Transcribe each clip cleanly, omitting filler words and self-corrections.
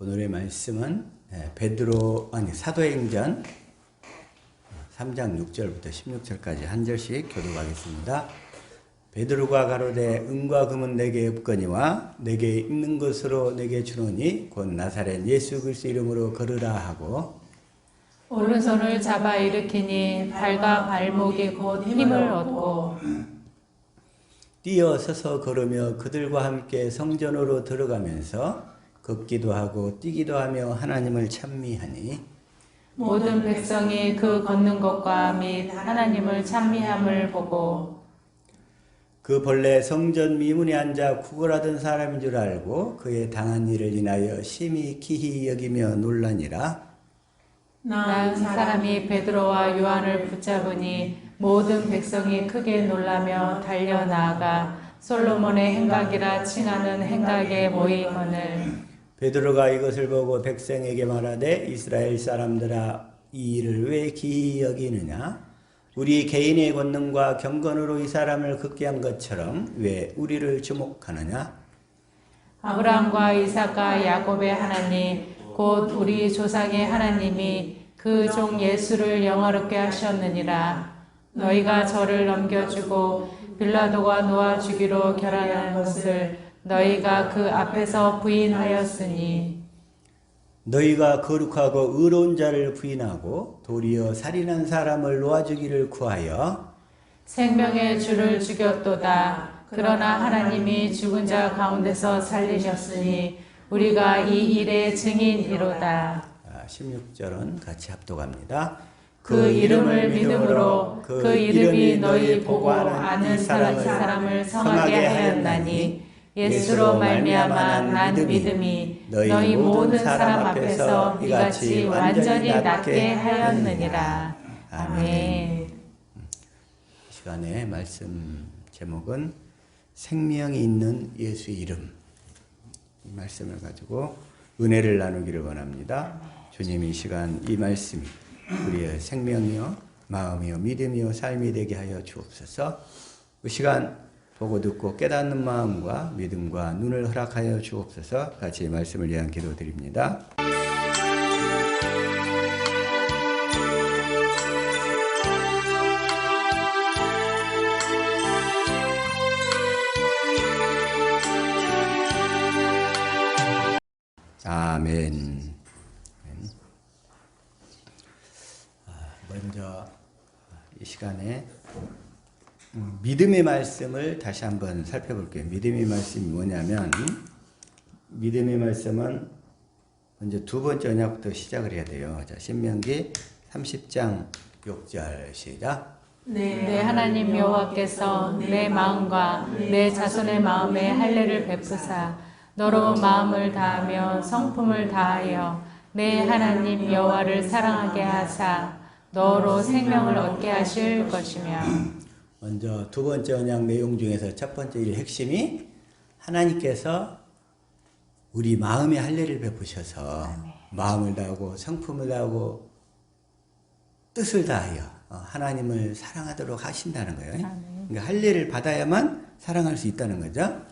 오늘의 말씀은 사도행전 3장 6절부터 16절까지 한 절씩 교독하겠습니다. 베드로가 가로되 은과 금은 내게 없거니와 내게 있는 것으로 내게 주노니 곧 나사렛 예수 그리스도 이름으로 걸으라 하고 오른손을 잡아 일으키니 발과 발목이 곧 힘을 얻고 뛰어 서서 걸으며 그들과 함께 성전으로 들어가면서 걷기도 하고 뛰기도 하며 하나님을 찬미하니 모든 백성이 그 걷는 것과 및 하나님을 찬미함을 보고 그 본래 성전 미문에 앉아 구걸하던 사람인 줄 알고 그의 당한 일을 인하여 심히 기히 여기며 놀라니라. 난 사람이 베드로와 요한을 붙잡으니 모든 백성이 크게 놀라며 달려나아가 솔로몬의 행각이라 칭하는 행각에 모이거늘 베드로가 이것을 보고 백성에게 말하되 이스라엘 사람들아 이 일을 왜 기히 여기느냐? 우리 개인의 권능과 경건으로 이 사람을 걷게 한 것처럼 왜 우리를 주목하느냐? 아브라함과 이삭과 야곱의 하나님 곧 우리 조상의 하나님이 그 종 예수를 영화롭게 하셨느니라. 너희가 저를 넘겨주고 빌라도가 놓아 주기로 결단한 것을 너희가 그 앞에서 부인하였으니 너희가 거룩하고 의로운 자를 부인하고 도리어 살인한 사람을 놓아주기를 구하여 생명의 주를 죽였도다. 그러나 하나님이 죽은 자 가운데서 살리셨으니 우리가 이 일의 증인이로다. 16절은 같이 합독합니다. 그 이름을 믿음으로 그 이름이 너희 보고 아는 사람을 성하게 하였나니 예수로 말미암아 난 믿음이 너희 모든 사람 앞에서 이같이 완전히 낫게 하였느니라. 아멘. 이 시간에 말씀 제목은 생명이 있는 예수의 이름. 이 말씀을 가지고 은혜를 나누기를 원합니다. 주님 이 시간 이 말씀이 우리의 생명이요 마음이요 믿음이요 삶이 되게 하여 주옵소서. 이 시간 보고 듣고 깨닫는 마음과 믿음과 눈을 허락하여 주옵소서. 같이 말씀을 위한 기도 드립니다. 아멘. 먼저 이 시간에 믿음의 말씀을 다시 한번 살펴볼게요. 믿음의 말씀이 뭐냐면 믿음의 말씀은 먼저 두 번째 언약부터 시작을 해야 돼요. 자, 신명기 30장 6절 시작. 내 하나님 여호와께서 내 마음과 내 자손의 마음에 할례를 베푸사 너로 마음을 다하며 성품을 다하여 내 하나님 여호와를 사랑하게 하사 너로 생명을 얻게 하실 것이며 먼저 두 번째 언약 내용 중에서 첫 번째 일 핵심이 하나님께서 우리 마음에 할례를 베푸셔서 마음을 다하고 성품을 다하고 뜻을 다하여 하나님을 사랑하도록 하신다는 거예요. 그러니까 할례를 받아야만 사랑할 수 있다는 거죠.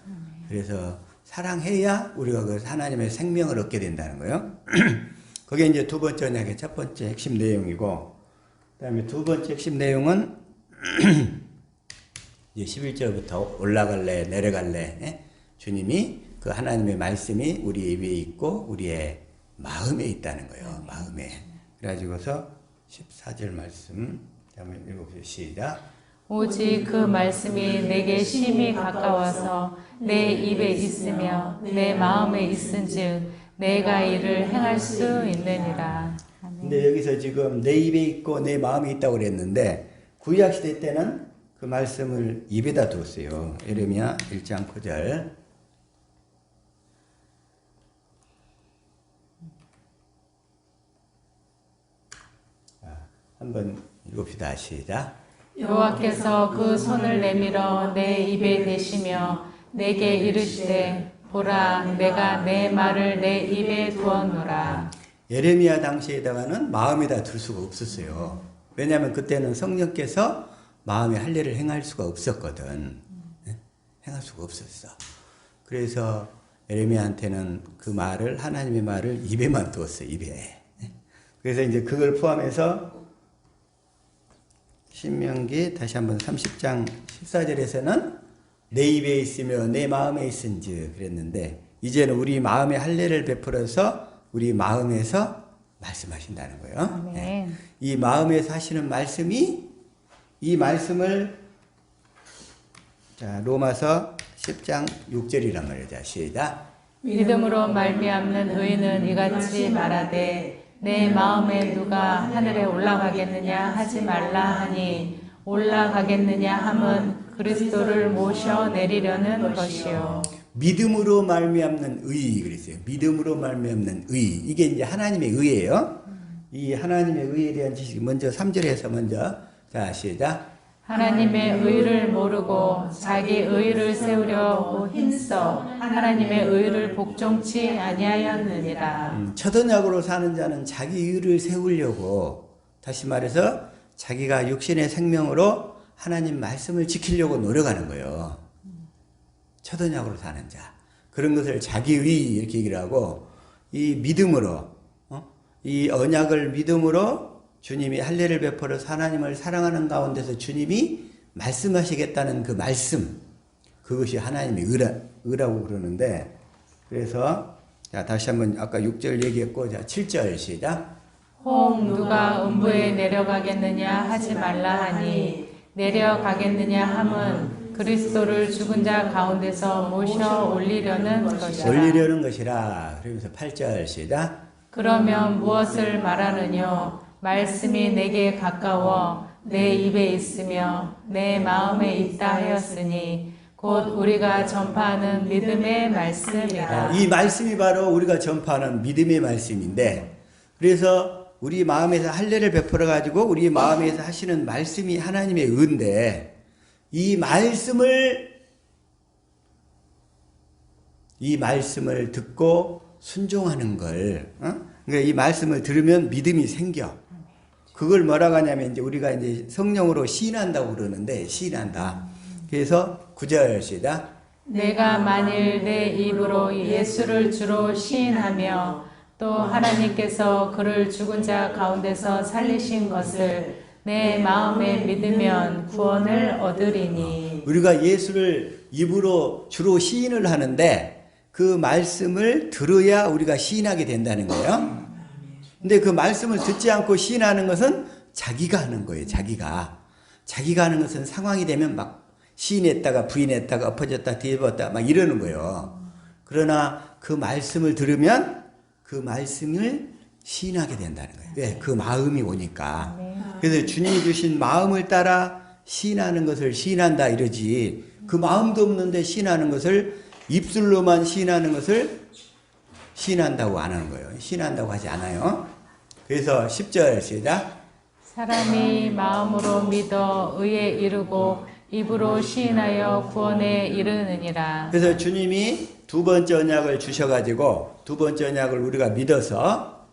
그래서 사랑해야 우리가 그 하나님의 생명을 얻게 된다는 거예요. 그게 이제 두 번째 언약의 첫 번째 핵심 내용이고, 그 다음에 두 번째 핵심 내용은 이제 11절부터 올라갈래 내려갈래 주님이 그 하나님의 말씀이 우리 위에 있고 우리의 마음에 있다는 거예요. 마음에. 그래가지고서 14절 말씀 한번 읽어보세요. 시작. 오직 그 말씀이 내게 심히 가까워서 내 입에 있으며 내 마음에 있은즉 내가 이를 행할 수 있느니라. 근데 여기서 지금 내 입에 있고 내 마음에 있다고 그랬는데 구약시대 때는 그 말씀을 입에다 두었어요. 예레미야 1장 9절. 한번 읽읍시다. 시작. 여호와께서 그 손을 내밀어 내 입에 대시며 내게 이르시되 보라 내가 내 말을 내 입에 두었노라. 예레미야 당시에다가는 마음에다 둘 수가 없었어요. 왜냐하면 그때는 성령께서 마음에 할례를 행할 수가 없었거든. 행할 수가 없었어. 그래서 에레미야한테는 그 말을, 하나님의 말을 입에만 두었어요. 입에. 그래서 이제 그걸 포함해서 신명기 다시 한번 30장 14절에서는 내 입에 있으며 내 마음에 있은즉 그랬는데, 이제는 우리 마음에 할례를 베풀어서 우리 마음에서 말씀하신다는 거예요. 네. 이 마음에서 하시는 말씀이, 이 말씀을 자 로마서 10장 6절이란 말이에요. 자 시작. 믿음으로 말미암는 의인은 이같이 말하되 내 마음에 누가 하늘에 올라가겠느냐 하지 말라 하니 올라가겠느냐 함은 그리스도를 모셔 내리려는 것이요. 믿음으로 말미암는 의 그랬어요. 믿음으로 말미암는 의. 이게 이제 하나님의 의예요. 이 하나님의 의에 대한 지식이 먼저 3절에서 먼저 자 시작. 하나님의 의를 모르고 자기 의를 세우려 힘써 하나님의 의를 복종치 아니하였느니라. 첫 언약으로 사는 자는 자기 의를 세우려고, 다시 말해서 자기가 육신의 생명으로 하나님 말씀을 지키려고 노력하는 거예요. 첫 언약으로 사는 자. 그런 것을 자기 의 이렇게 얘기를 하고, 이 믿음으로 이 언약을 믿음으로 주님이 할례를 베풀어서 하나님을 사랑하는 가운데서 주님이 말씀하시겠다는 그 말씀, 그것이 하나님의 의라고 그러는데, 그래서 자 다시 한번 아까 6절 얘기했고, 자 7절 시작. 혹 누가 음부에 내려가겠느냐 하지 말라 하니 내려가겠느냐 함은 그리스도를 죽은 자 가운데서 모셔 올리려는 것이라. 올리려는 것이라. 그러면서 8절 시작. 그러면 무엇을 말하느뇨? 말씀이 내게 가까워 내 입에 있으며 내 마음에 있다 하였으니 곧 우리가 전파하는 믿음의 말씀이라. 이 말씀이 바로 우리가 전파하는 믿음의 말씀인데, 그래서 우리 마음에서 할례를 베풀어 가지고 우리 마음에서 하시는 말씀이 하나님의 의인데, 이 말씀을 듣고 순종하는 걸, 그러니까 이 말씀을 들으면 믿음이 생겨. 그걸 뭐라고 하냐면 이제 우리가 이제 성령으로 시인한다고 그러는데, 시인한다. 그래서 9절 시작. 내가 만일 내 입으로 예수를 주로 시인하며 또 하나님께서 그를 죽은 자 가운데서 살리신 것을 내 마음에 믿으면 구원을 얻으리니. 우리가 예수를 입으로 주로 시인을 하는데 그 말씀을 들어야 우리가 시인하게 된다는 거예요. 근데 그 말씀을 듣지 않고 시인하는 것은 자기가 하는 거예요. 자기가 하는 것은 상황이 되면 막 시인했다가 부인했다가 엎어졌다 뒤집었다 막 이러는 거예요. 그러나 그 말씀을 들으면 그 말씀을 시인하게 된다는 거예요. 왜? 그 마음이 오니까. 그래서 주님이 주신 마음을 따라 시인하는 것을 시인한다 이러지, 그 마음도 없는데 시인하는 것을, 입술로만 시인하는 것을 시인한다고 안 하는 거예요. 시인한다고 하지 않아요. 그래서 10절 시작. 사람이 마음으로 믿어 의에 이르고 입으로 시인하여 구원에 이르느니라. 그래서 주님이 두 번째 언약을 주셔가지고, 두 번째 언약을 우리가 믿어서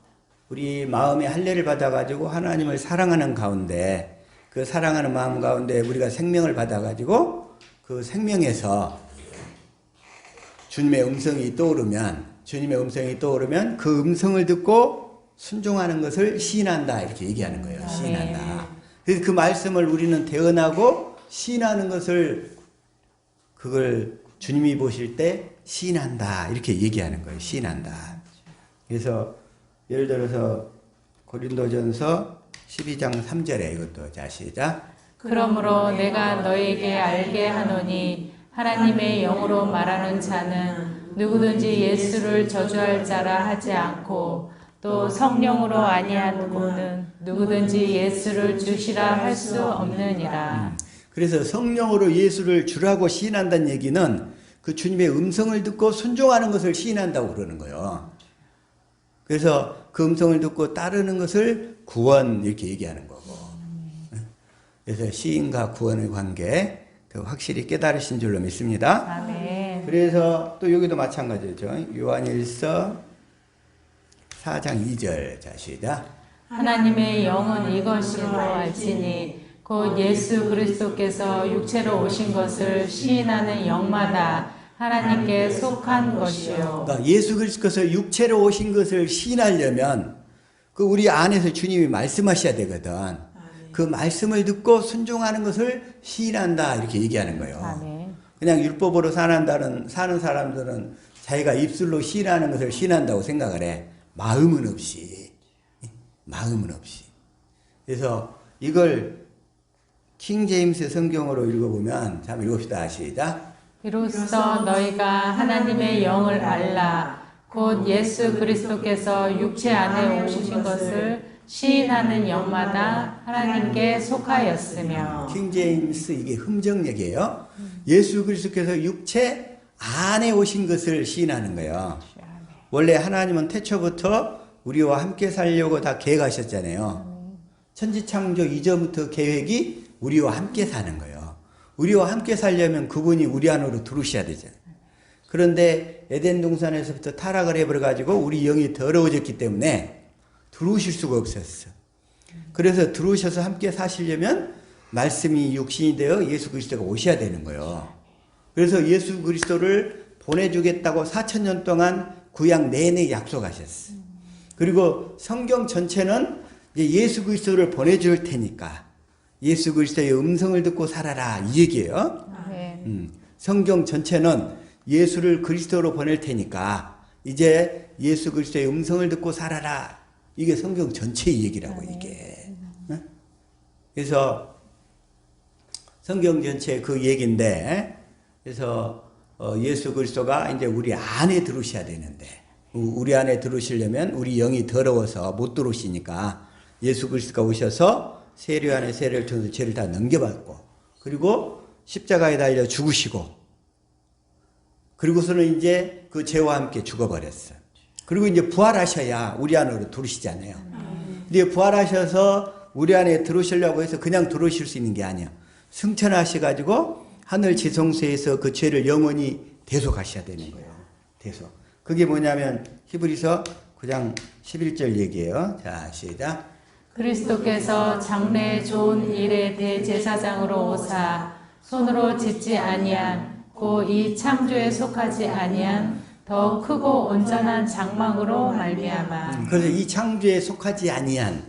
우리 마음의 할례를 받아가지고 하나님을 사랑하는 가운데, 그 사랑하는 마음 가운데 우리가 생명을 받아가지고 그 생명에서 주님의 음성이 떠오르면 그 음성을 듣고 순종하는 것을 시인한다 이렇게 얘기하는 거예요. 시인한다. 그래서 그 말씀을 우리는 대언하고 시인하는 것을, 그걸 주님이 보실 때 시인한다 이렇게 얘기하는 거예요. 시인한다. 그래서 예를 들어서 고린도전서 12장 3절에 이것도 자 시작. 그러므로 내가 너에게 알게 하노니 하나님의 영으로 말하는 자는 누구든지 예수를 저주할 자라 하지 않고 또 성령으로 아니하고는 누구든지 예수를 주시라 할 수 없느니라. 그래서 성령으로 예수를 주라고 시인한다는 얘기는 그 주님의 음성을 듣고 순종하는 것을 시인한다고 그러는 거예요. 그래서 그 음성을 듣고 따르는 것을 구원 이렇게 얘기하는 거고. 그래서 시인과 구원의 관계 더 확실히 깨달으신 줄로 믿습니다. 아멘. 그래서 또 여기도 마찬가지죠. 요한일서 4장 2절 자 시작. 하나님의 영은 이것으로 알지니 곧 예수 그리스도께서 육체로 오신 것을 시인하는 영마다 하나님께 속한 것이요. 그러니까 예수 그리스도께서 육체로 오신 것을 시인하려면 그 우리 안에서 주님이 말씀하셔야 되거든. 그 말씀을 듣고 순종하는 것을 시인한다 이렇게 얘기하는 거예요. 아멘. 그냥 율법으로 사는 사람들은 자기가 입술로 시인하는 것을 시인한다고 생각을 해. 마음은 없이. 마음은 없이. 그래서 이걸 킹 제임스 성경으로 읽어보면, 자, 읽읍시다. 시작. 이로써 너희가 하나님의 영을 알라. 곧 예수 그리스도께서 육체 안에 오신 것을 시인하는 영마다 하나님께 속하였으며. 킹 제임스 이게 흠정역이에요. 예수 그리스도께서 육체 안에 오신 것을 시인하는 거예요. 원래 하나님은 태초부터 우리와 함께 살려고 다 계획하셨잖아요. 천지창조 이전부터 계획이 우리와 함께 사는 거예요. 우리와 함께 살려면 그분이 우리 안으로 들어오셔야 되잖아요. 그런데 에덴 동산에서부터 타락을 해버려가지고 우리 영이 더러워졌기 때문에 들어오실 수가 없었어. 그래서 들어오셔서 함께 사시려면 말씀이 육신이 되어 예수 그리스도가 오셔야 되는 거예요. 그래서 예수 그리스도를 보내주겠다고 4,000년 동안 구약 내내 약속하셨어. 그리고 성경 전체는 이제 예수 그리스도를 보내줄 테니까 예수 그리스도의 음성을 듣고 살아라 이 얘기예요. 성경 전체는 예수를 그리스도로 보낼 테니까 이제 예수 그리스도의 음성을 듣고 살아라. 이게 성경 전체의 얘기라고 이게. 그래서 성경 전체 그 얘기인데, 그래서 예수 그리스도가 이제 우리 안에 들어오셔야 되는데, 우리 안에 들어오시려면 우리 영이 더러워서 못 들어오시니까 예수 그리스도가 오셔서 세례 안에 세례를 통해서 죄를 다 넘겨받고, 그리고 십자가에 달려 죽으시고, 그리고서는 이제 그 죄와 함께 죽어버렸어. 그리고 이제 부활하셔야 우리 안으로 들어오시잖아요. 근데 부활하셔서 우리 안에 들어오시려고 해서 그냥 들어오실 수 있는 게 아니야. 승천하셔가지고 하늘 지성소에서 그 죄를 영원히 대속하셔야 되는 거예요. 대속. 그게 뭐냐면 히브리서 9장 11절 얘기예요. 자, 시작. 그리스도께서 장래 좋은 일의 대제사장으로 오사 손으로 짓지 아니한 고 이 창조에 속하지 아니한 더 크고 온전한 장막으로 말미암아. 그래서 이 창조에 속하지 아니한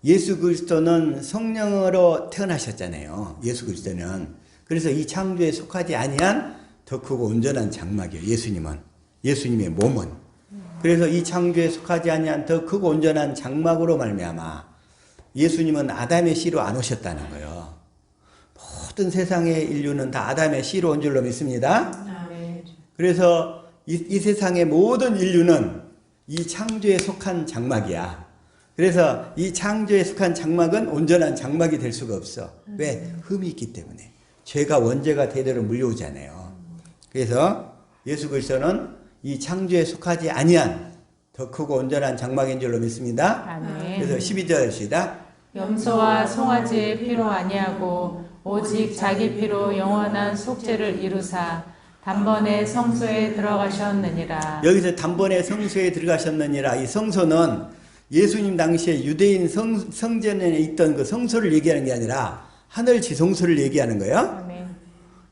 예수 그리스도는 성령으로 태어나셨잖아요. 예수 그리스도는. 그래서 이 창조에 속하지 아니한 더 크고 온전한 장막이에요. 예수님은. 예수님의 몸은. 그래서 이 창조에 속하지 아니한 더 크고 온전한 장막으로 말미암아. 예수님은 아담의 씨로 안 오셨다는 거예요. 모든 세상의 인류는 다 아담의 씨로 온 줄로 믿습니다. 그래서 이 세상의 모든 인류는 이 창조에 속한 장막이야. 그래서 이 창조에 속한 장막은 온전한 장막이 될 수가 없어. 왜? 흠이 있기 때문에. 죄가 원죄가 대대로 물려오잖아요. 그래서 예수 그리스도는 이 창조에 속하지 아니한 더 크고 온전한 장막인 줄로 믿습니다. 아멘. 그래서 12절 시작. 염소와 송아지의 피로 아니하고 오직 자기 피로 영원한 속죄를 이루사 단번에 성소에 들어가셨느니라. 여기서 단번에 성소에 들어가셨느니라. 이 성소는 예수님 당시에 유대인 성전에 있던 그 성소를 얘기하는 게 아니라 하늘 지성소를 얘기하는 거예요. 아멘.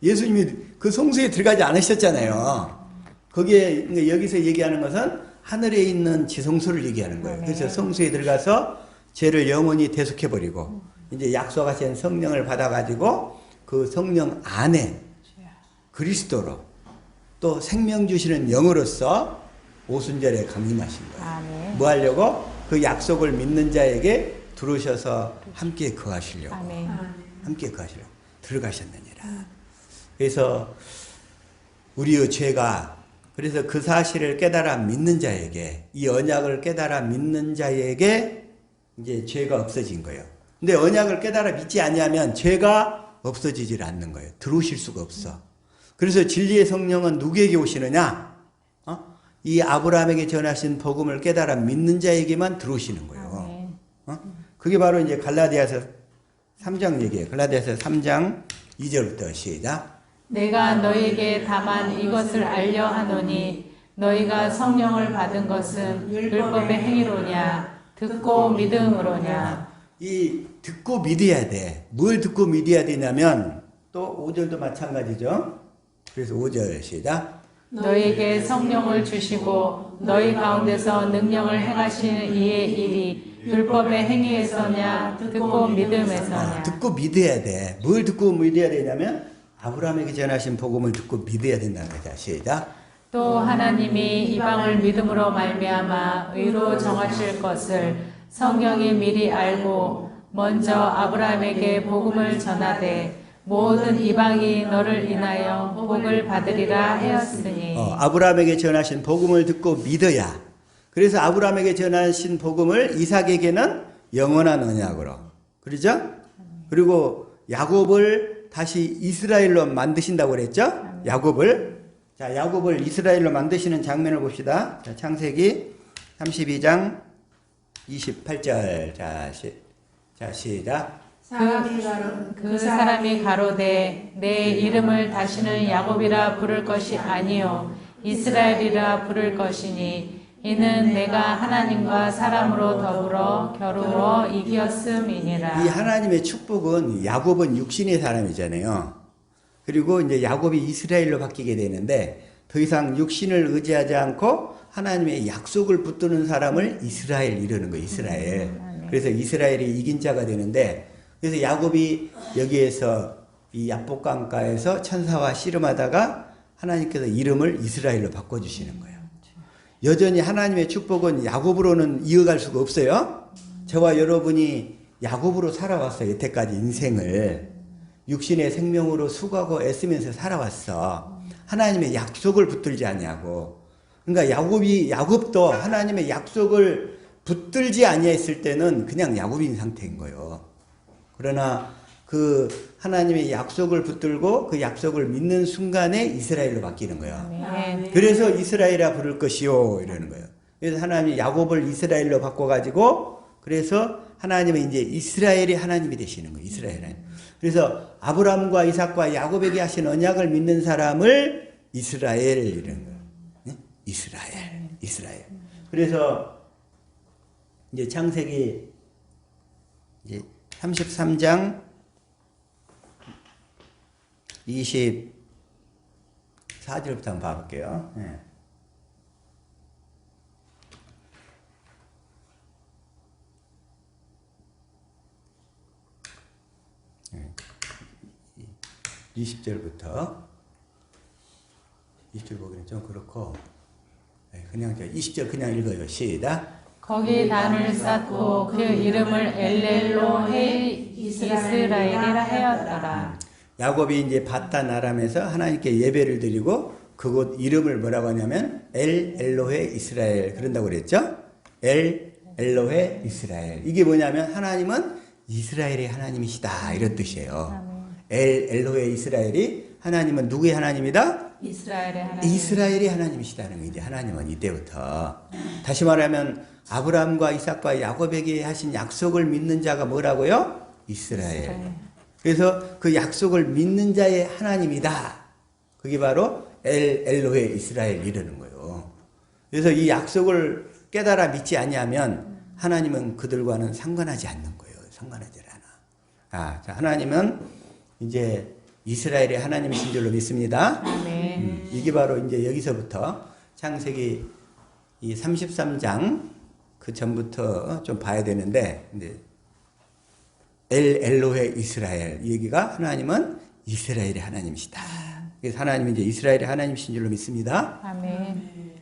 예수님이 그 성소에 들어가지 않으셨잖아요. 거기에 여기서 얘기하는 것은 하늘에 있는 지성소를 얘기하는 거예요. 그래서 성소에 들어가서 죄를 영원히 대속해버리고 이제 약속하신 성령을 받아가지고 그 성령 안에 그리스도로 또 생명 주시는 영으로서 오순절에 강림하신 거예요. 아멘. 뭐 하려고? 그 약속을 믿는 자에게 들어오셔서 함께 거하시려고. 아멘. 함께 거하시려고 들어가셨느니라. 그래서 우리의 죄가, 그래서 그 사실을 깨달아 믿는 자에게, 이 언약을 깨달아 믿는 자에게 이제 죄가 없어진 거예요. 근데 언약을 깨달아 믿지 아니하면 죄가 없어지질 않는 거예요. 들어오실 수가 없어. 그래서 진리의 성령은 누구에게 오시느냐? 이 아브라함에게 전하신 복음을 깨달아 믿는 자에게만 들어오시는 거예요. 그게 바로 이제 갈라디아서 3장 얘기예요. 갈라디아서 3장 2절부터 시작. 내가 너희에게 다만 이것을 알려 하노니 너희가 성령을 받은 것은 율법의 행위로냐 듣고 믿음으로냐. 이 듣고 믿어야 돼. 뭘 듣고 믿어야 되냐면 또 5절도 마찬가지죠. 그래서 5절 시작. 너희에게 성령을 주시고 너희 가운데서 능력을 행하시는 이의 일이 율법의 행위에서냐 듣고 믿음에서냐. 듣고 믿어야 돼. 뭘 듣고 믿어야 되냐면 아브라함에게 전하신 복음을 듣고 믿어야 된다는 거죠. 시작. 또 하나님이 이방을 믿음으로 말미암아 의로 정하실 것을 성경이 미리 알고 먼저 아브라함에게 복음을 전하되 모든 이방이 너를 인하여 복을 받으리라 하였으니. 아브라함에게 전하신 복음을 듣고 믿어야. 그래서 아브라함에게 전하신 복음을 이삭에게는 영원한 언약으로. 그러죠? 그리고 야곱을 다시 이스라엘로 만드신다고 그랬죠? 야곱을. 자, 야곱을 이스라엘로 만드시는 장면을 봅시다. 자, 창세기 32장 28절. 자, 시작. 그 사람이 가로되 내 이름을 다시는 야곱이라 부를 것이 아니요 이스라엘이라 부를 것이니 이는 내가 하나님과 사람으로 더불어 겨루어 이겼음이니라. 이 하나님의 축복은 야곱은 육신의 사람이잖아요. 그리고 이제 야곱이 이스라엘로 바뀌게 되는데 더 이상 육신을 의지하지 않고 하나님의 약속을 붙드는 사람을 이스라엘 이러는 거예요. 이스라엘. 그래서 이스라엘이 이긴 자가 되는데 그래서 야곱이 여기에서 이 야복강가에서 천사와 씨름하다가 하나님께서 이름을 이스라엘로 바꿔주시는 거예요. 여전히 하나님의 축복은 야곱으로는 이어갈 수가 없어요. 저와 여러분이 야곱으로 살아왔어요. 여태까지 인생을. 육신의 생명으로 수고하고 애쓰면서 살아왔어. 하나님의 약속을 붙들지 아니하고. 그러니까 야곱도 하나님의 약속을 붙들지 아니했을 때는 그냥 야곱인 상태인 거예요. 그러나 그 하나님의 약속을 붙들고 그 약속을 믿는 순간에 이스라엘로 바뀌는 거예요. 그래서 이스라엘이라 부를 것이요 이러는 거예요. 그래서 하나님이 야곱을 이스라엘로 바꿔가지고 그래서 하나님은 이제 이스라엘이 하나님이 되시는 거예요. 이스라엘. 그래서 아브라함과 이삭과 야곱에게 하신 언약을 믿는 사람을 이스라엘 이러는 거예요. 네? 이스라엘. 그래서 이제 창세기 이제 33장 24절부터 한번 봐볼게요. 네. 네. 20절부터 20절 보기는 좀 그렇고 그냥 20절 그냥 읽어요. 시작. 거기 단을 쌓고 그 이름을 엘렐로헤 이스라엘이라 하였더라. 야곱이 이제 바단 아람에서 하나님께 예배를 드리고 그곳 이름을 뭐라고 하냐면 엘로헤 이스라엘 그런다고 그랬죠? 엘로헤 이스라엘. 이게 뭐냐면 하나님은 이스라엘의 하나님이시다 이런 뜻이에요. 엘로헤 이스라엘이 하나님은 누구의 하나님이다? 이스라엘의 하나님이시다는 거. 이제 하나님은 이때부터 다시 말하면 아브라함과 이삭과 야곱에게 하신 약속을 믿는 자가 뭐라고요? 이스라엘. 그래서 그 약속을 믿는 자의 하나님이다. 그게 바로 엘로헤 이스라엘 이러는 거예요. 그래서 이 약속을 깨달아 믿지 아니하면 하나님은 그들과는 상관하지 않는 거예요. 상관하지 않아. 자, 하나님은 이제 이스라엘의 하나님이신 줄로 믿습니다. 이게 바로 이제 여기서부터 창세기 이 33장 그 전부터 좀 봐야 되는데 이제 엘로헤 이스라엘 이 얘기가 하나님은 이스라엘의 하나님이시다. 그래서 하나님은 이제 이스라엘의 하나님이신 줄로 믿습니다. 아멘.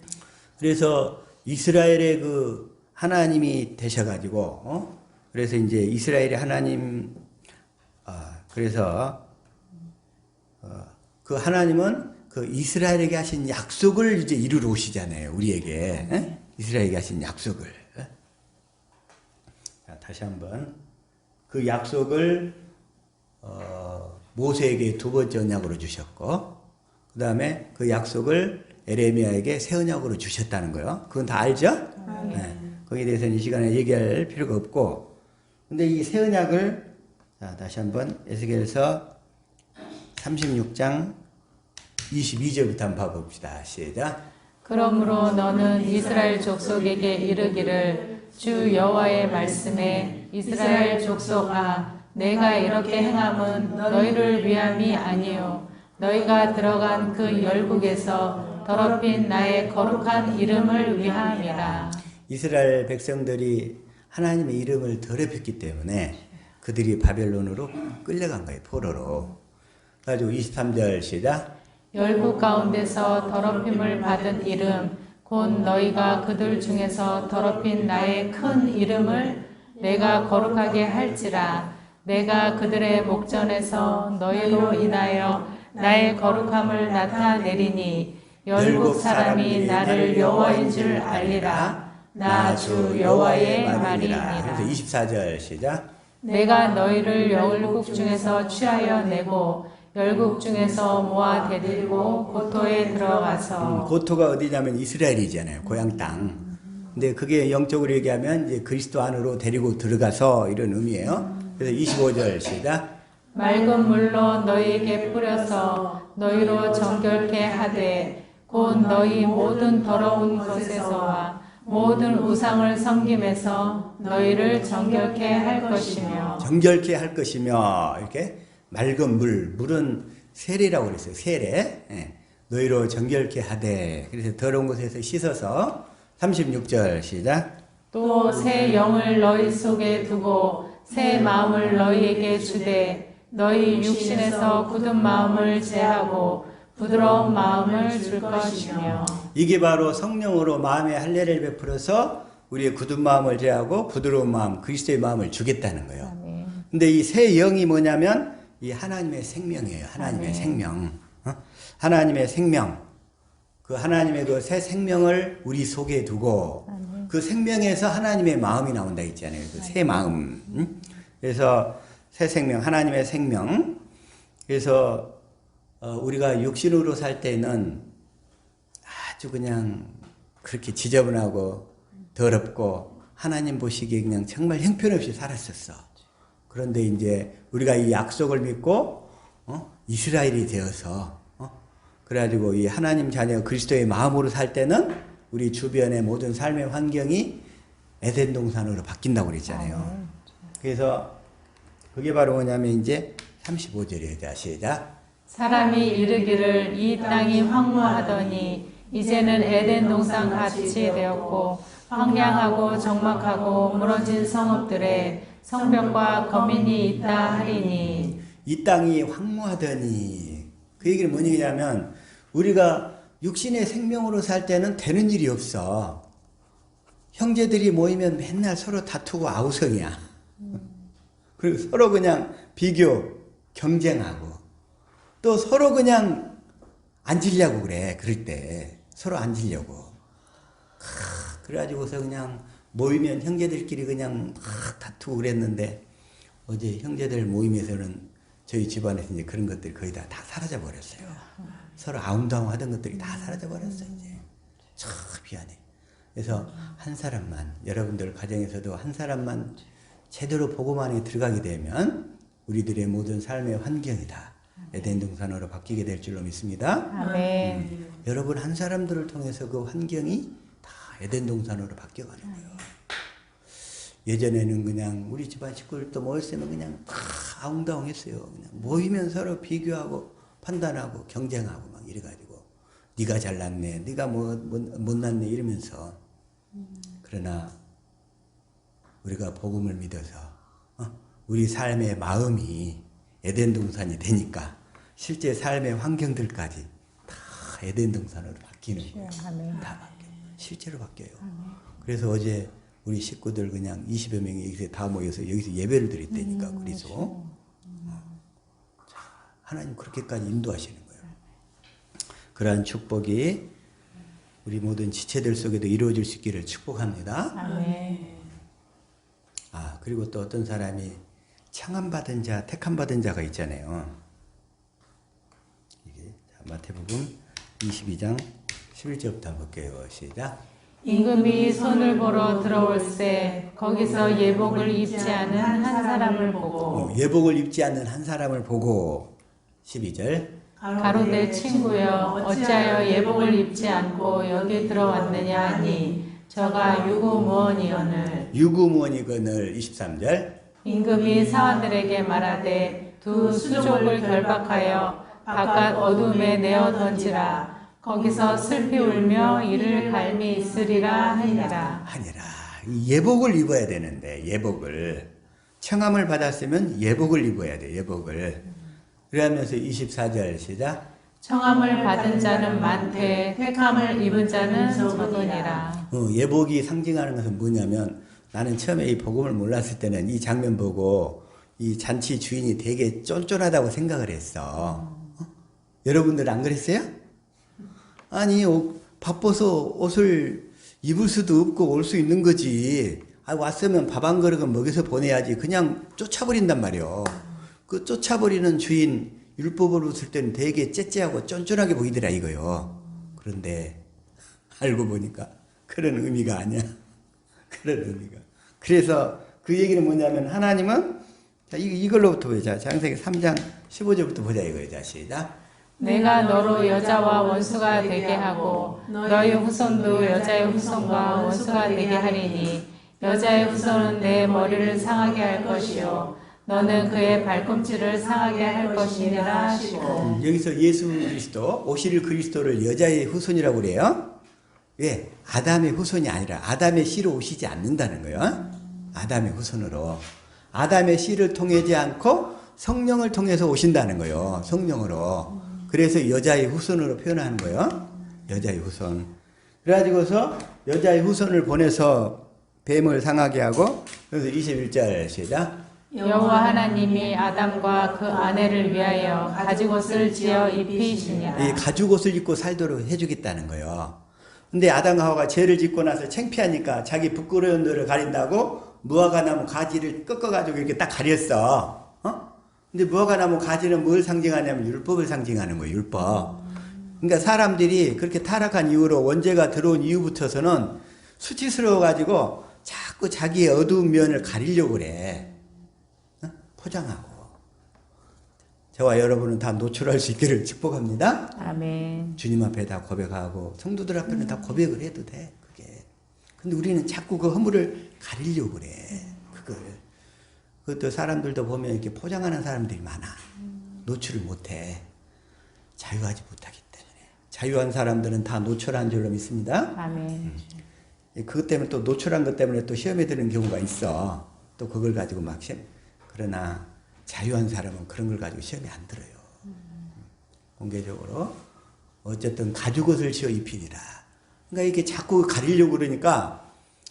그래서 이스라엘의 그 하나님이 되셔가지고 그래서 이제 이스라엘의 하나님 그래서 그 하나님은 그 이스라엘에게 하신 약속을 이제 이루러 오시잖아요. 우리에게 이스라엘에게 하신 약속을. 자, 다시 한번 그 약속을 모세에게 두 번째 언약으로 주셨고 그 다음에 그 약속을 에레미야에게 새 언약으로 주셨다는 거예요. 그건 다 알죠? 네. 거기에 대해서는 이 시간에 얘기할 필요가 없고 근데 이 새 언약을 자, 다시 한번 에스겔서 36장 22절부터 한번 봐봅시다. 시작. 그러므로 너는 이스라엘 족속에게 이르기를 주 여호와의 말씀에 이스라엘 족속아 내가 이렇게 행함은 너희를 위함이 아니요 너희가 들어간 그 열국에서 더럽힌 나의 거룩한 이름을 위함이라. 이스라엘 백성들이 하나님의 이름을 더럽혔기 때문에 그들이 바벨론으로 끌려간 거예요. 포로로. 그래가지고 23절 시작. 열국 가운데서 더럽힘을 받은 이름 곧 너희가 그들 중에서 더럽힌 나의 큰 이름을 내가 거룩하게 할지라. 내가 그들의 목전에서 너희로 인하여 나의 거룩함을 나타내리니 열국 사람이 나를 여호와인 줄 알리라. 나 주 여호와의 말이니라. 그래서 24절 시작. 내가 너희를 열국 중에서 취하여 내고 열국 중에서 모아 데리고 고토에 들어가서 고토가 어디냐면 이스라엘이잖아요. 고향 땅. 근데 그게 영적으로 얘기하면 이제 그리스도 안으로 데리고 들어가서 이런 의미예요. 그래서 25절 시작. 맑은 물로 너희에게 뿌려서 너희로 정결케 하되 곧 너희 모든 더러운 것에서와 모든 우상을 섬김에서 너희를 정결케 할 것이며 정결케 할 것이며 이렇게 맑은 물은 세례라고 그랬어요. 세례. 예. 너희로 정결케 하되 그래서 더러운 곳에서 씻어서 36절 시작. 또 새 영을 너희 속에 두고 새 마음을 너희에게 주되 너희 육신에서 굳은 마음을 제하고 부드러운 마음을 줄 것이며. 이게 바로 성령으로 마음의 할례를 베풀어서 우리의 굳은 마음을 제하고 부드러운 마음, 그리스도의 마음을 주겠다는 거예요. 근데 이 새 영이 뭐냐면 이 하나님의 생명이에요. 하나님의 생명. 하나님의 생명. 그 하나님의 그 새 생명을 우리 속에 두고 그 생명에서 하나님의 마음이 나온다 있잖아요. 그 새 마음. 그래서 새 생명, 하나님의 생명. 그래서 우리가 육신으로 살 때는 아주 그냥 그렇게 지저분하고 더럽고 하나님 보시기에 그냥 정말 형편없이 살았었어. 그런데 이제 우리가 이 약속을 믿고 이스라엘이 되어서 그래가지고 이 하나님 자녀 그리스도의 마음으로 살 때는 우리 주변의 모든 삶의 환경이 에덴 동산으로 바뀐다고 그랬잖아요. 그래서 그게 바로 뭐냐면 이제 35절이에요. 시작. 사람이 이르기를 이 땅이 황무하더니 이제는 에덴 동산 같이 되었고 황량하고 적막하고 무너진 성읍들에 성벽과 거민이 있다 하리니. 이 땅이 황무하더니 그 얘기는 뭔 얘기냐면 우리가 육신의 생명으로 살 때는 되는 일이 없어. 형제들이 모이면 맨날 서로 다투고 아우성이야. 그리고 서로 그냥 비교, 경쟁하고 또 서로 그냥 앉으려고 그래. 그럴 때 서로 앉으려고. 그래가지고서 그냥 모이면 형제들끼리 그냥 막 다투고 그랬는데 어제 형제들 모임에서는 저희 집안에서 이제 그런 것들이 거의 다 사라져 버렸어요. 서로 아웅다웅 하던 것들이 다 사라져 버렸어요. 이제 참 미안해. 그래서 한 사람만, 여러분들 가정에서도 한 사람만 제대로 복음안에 들어가게 되면 우리들의 모든 삶의 환경이 다 에덴 동산으로 바뀌게 될 줄로 믿습니다. 아멘. 여러분 한 사람들을 통해서 그 환경이 다 에덴 동산으로 바뀌어가는 거예요. 예전에는 그냥 우리 집안 식구들도 모였으면 그냥 다 아웅다웅했어요. 그냥 모이면 서로 비교하고 판단하고 경쟁하고 막 이래가지고 네가 잘났네, 네가 못났네 이러면서. 그러나 우리가 복음을 믿어서 우리 삶의 마음이 에덴 동산이 되니까 실제 삶의 환경들까지 다 에덴 동산으로 바뀌는 거예요. 다 바뀌어요. 실제로 바뀌어요. 그래서 어제 우리 식구들 그냥 20여 명이 여기서 다 모여서 여기서 예배를 드렸다니까. 그래서 하나님 그렇게까지 인도하시는 거예요. 그러한 축복이 우리 모든 지체들 속에도 이루어질 수 있기를 축복합니다. 아멘. 그리고 또 어떤 사람이 창함받은 자, 택함받은 자가 있잖아요. 이게 마태복음 22장 11절부터 한번 볼게요. 시작. 임금이 손을 보러 들어올세 거기서 예복을 입지 않은 한 사람을 보고. 예복을 입지 않는 한 사람을 보고 12절. 가로되 친구여 어찌하여 예복을 입지 않고 여기 들어왔느냐 하니 저가 유구무원이거늘. 유구무원이거늘 23절. 임금이 사환들에게 말하되 두 수족을 결박하여 바깥 어둠에 내어 던지라. 거기서 슬피 울며 이를 갈미 있으리라 하니라. 이 예복을 입어야 되는데 예복을 청함을 받았으면 예복을 입어야 돼. 예복을. 그러면서 24절 시작. 청함을 받은 자는 많되 택함을 입은 자는 적으니라. 예복이 상징하는 것은 뭐냐면 나는 처음에 이 복음을 몰랐을 때는 이 장면 보고 이 잔치 주인이 되게 쫀쫀하다고 생각을 했어. 여러분들 안 그랬어요? 아니 바빠서 옷을 입을 수도 없고 올 수 있는 거지. 왔으면 밥 한 그릇은 먹여서 보내야지. 그냥 쫓아버린단 말이요. 그 쫓아버리는 주인 율법으로 쓸 때는 되게 째째하고 쫀쫀하게 보이더라 이거요. 그런데 알고 보니까 그런 의미가 아니야. 그런 의미가. 그래서 그 얘기는 뭐냐면 하나님은 자 이걸로부터 보자. 창세기 3장 15절부터 보자 이거예요. 자 시작. 내가 너로 여자와 원수가 되게 하고 너의 후손도 여자의 후손과 원수가 되게 하리니 여자의 후손은 내 머리를 상하게 할 것이요 너는 그의 발꿈치를 상하게 할 것이니라 하시고. 여기서 예수 그리스도 오실 그리스도를 여자의 후손이라고 그래요. 왜? 아담의 후손이 아니라 아담의 씨로 오시지 않는다는 거예요. 아담의 후손으로. 아담의 씨를 통하지 않고 성령을 통해서 오신다는 거예요. 성령으로. 그래서 여자의 후손으로 표현하는 거예요. 여자의 후손. 그래가지고서 여자의 후손을 보내서 뱀을 상하게 하고 그래서 21절 시작. 여호와 하나님이 아담과 그 아내를 위하여 가죽옷을 지어 입히시니라. 이 가죽옷을 입고 살도록 해주겠다는 거예요. 근데 아담과 하와가 죄를 짓고 나서 창피하니까 자기 부끄러운 데를 가린다고 무화과나무 가지를 꺾어가지고 이렇게 딱 가렸어. 근데 무화과나무 가지는 뭘 상징하냐면 율법을 상징하는 거예요. 율법. 그러니까 사람들이 그렇게 타락한 이후로 원죄가 들어온 이후부터서는 수치스러워가지고 자꾸 자기의 어두운 면을 가리려고 그래. 포장하고. 저와 여러분은 다 노출할 수 있기를 축복합니다. 아멘. 주님 앞에 다 고백하고 성도들 앞에는 다 고백을 해도 돼. 그게. 근데 우리는 자꾸 그 허물을 가리려고 그래. 그걸. 그것도 사람들도 보면 이렇게 포장하는 사람들이 많아. 노출을 못해. 자유하지 못하기 때문에. 자유한 사람들은 다 노출한 줄로 믿습니다. 아멘. 그것 때문에 또 노출한 것 때문에 또 시험에 드는 경우가 있어. 또 그걸 가지고 막 시험. 그러나 자유한 사람은 그런 걸 가지고 시험에 안 들어요. 공개적으로. 어쨌든 가죽옷을 지어 입히니라. 그러니까 이게 자꾸 가리려고 그러니까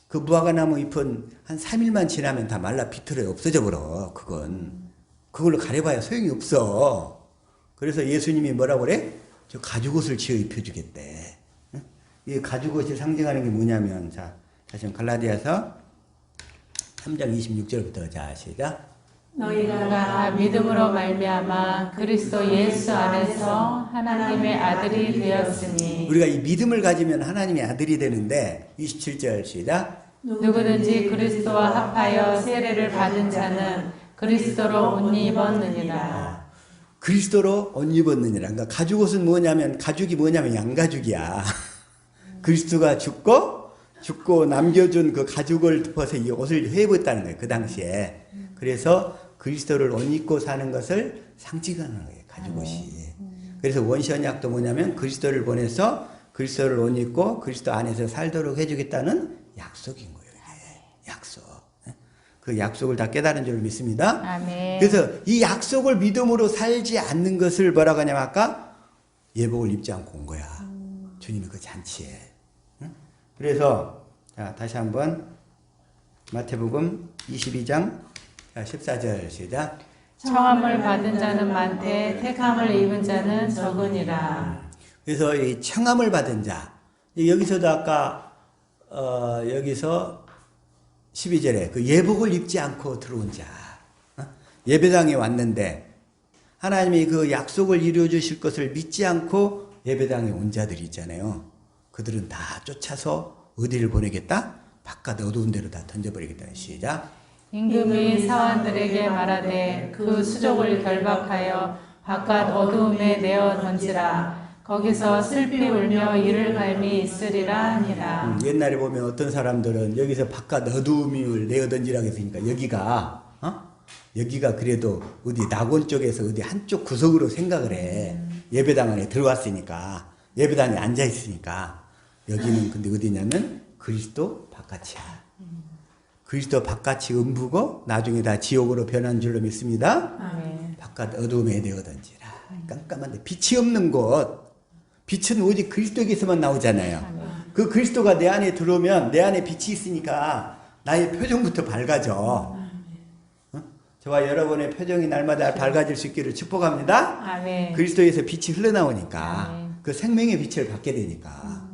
그 무화과나무 잎은 한 3일만 지나면 다 말라 비틀어요. 없어져 버려. 그걸로 가려봐야 소용이 없어. 그래서 예수님이 뭐라고 그래? 저 가죽옷을 지어 입혀주겠대. 이 가죽옷이 상징하는 게 뭐냐면 자 다시 갈라디아서 3장 26절부터 자 시작. 너희가 믿음으로 말미암아 그리스도 예수 안에서 하나님의 아들이 되었으니. 우리가 이 믿음을 가지면 하나님의 아들이 되는데 27절 시작. 누구든지 그리스도와 합하여 세례를 받은 자는 그리스도로 옷 입었느니라. 그리스도로 옷 입었느니라. 그러니까 가죽옷은 뭐냐면 가죽이 뭐냐면 양가죽이야. 그리스도가 죽고 남겨준 그 가죽을 덮어서 이 옷을 회입었다는 거예요. 그 당시에. 그래서 그리스도를 옷 입고 사는 것을 상징하는 거예요. 가죽옷이. 그래서 원시언약도 뭐냐면 그리스도를 보내서 그리스도를 옷 입고 그리스도 안에서 살도록 해주겠다는 약속인 거예요. 이게. 약속. 그 약속을 다 깨달은 줄 믿습니다. 아멘. 그래서 이 약속을 믿음으로 살지 않는 것을 뭐라고 하냐면 아까 예복을 입지 않고 온 거야. 주님이 그 잔치에. 그래서 자, 다시 한번 마태복음 22장 14절 시작. 청함을 받은 자는 많되 택함을 입은 자는 적으니라. 그래서 이 청함을 받은 자 여기서도 아까 여기서 12절에 그 예복을 입지 않고 들어온 자 예배당에 왔는데 하나님이 그 약속을 이루어 주실 것을 믿지 않고 예배당에 온 자들이 있잖아요. 그들은 다 쫓아서 어디를 보내겠다? 바깥 어두운 데로 다 던져버리겠다. 시작. 임금이 사환들에게 말하되 그 수족을 결박하여 바깥 어두움에 내어 던지라. 거기서 슬피 울며 이를 갈미 있으리라 하니라. 옛날에 보면 어떤 사람들은 여기서 바깥 어두움을 내어 던지라고 했으니까 여기가 그래도 어디 낙원 쪽에서 어디 한쪽 구석으로 생각을 해. 예배당 안에 들어왔으니까 예배당에 앉아 있으니까 여기는 근데 어디냐면 그리스도 바깥이야. 그리스도 바깥이 음부고 나중에 다 지옥으로 변한 줄로 믿습니다. 아멘. 바깥 어둠에 되어던지라. 깜깜한데 빛이 없는 곳. 빛은 오직 그리스도에게서만 나오잖아요. 그 그리스도가 내 안에 들어오면 내 안에 빛이 있으니까 나의 표정부터 밝아져. 어? 저와 여러분의 표정이 날마다 밝아질 수 있기를 축복합니다. 아멘. 그리스도에서 빛이 흘러나오니까 아멘. 그 생명의 빛을 받게 되니까.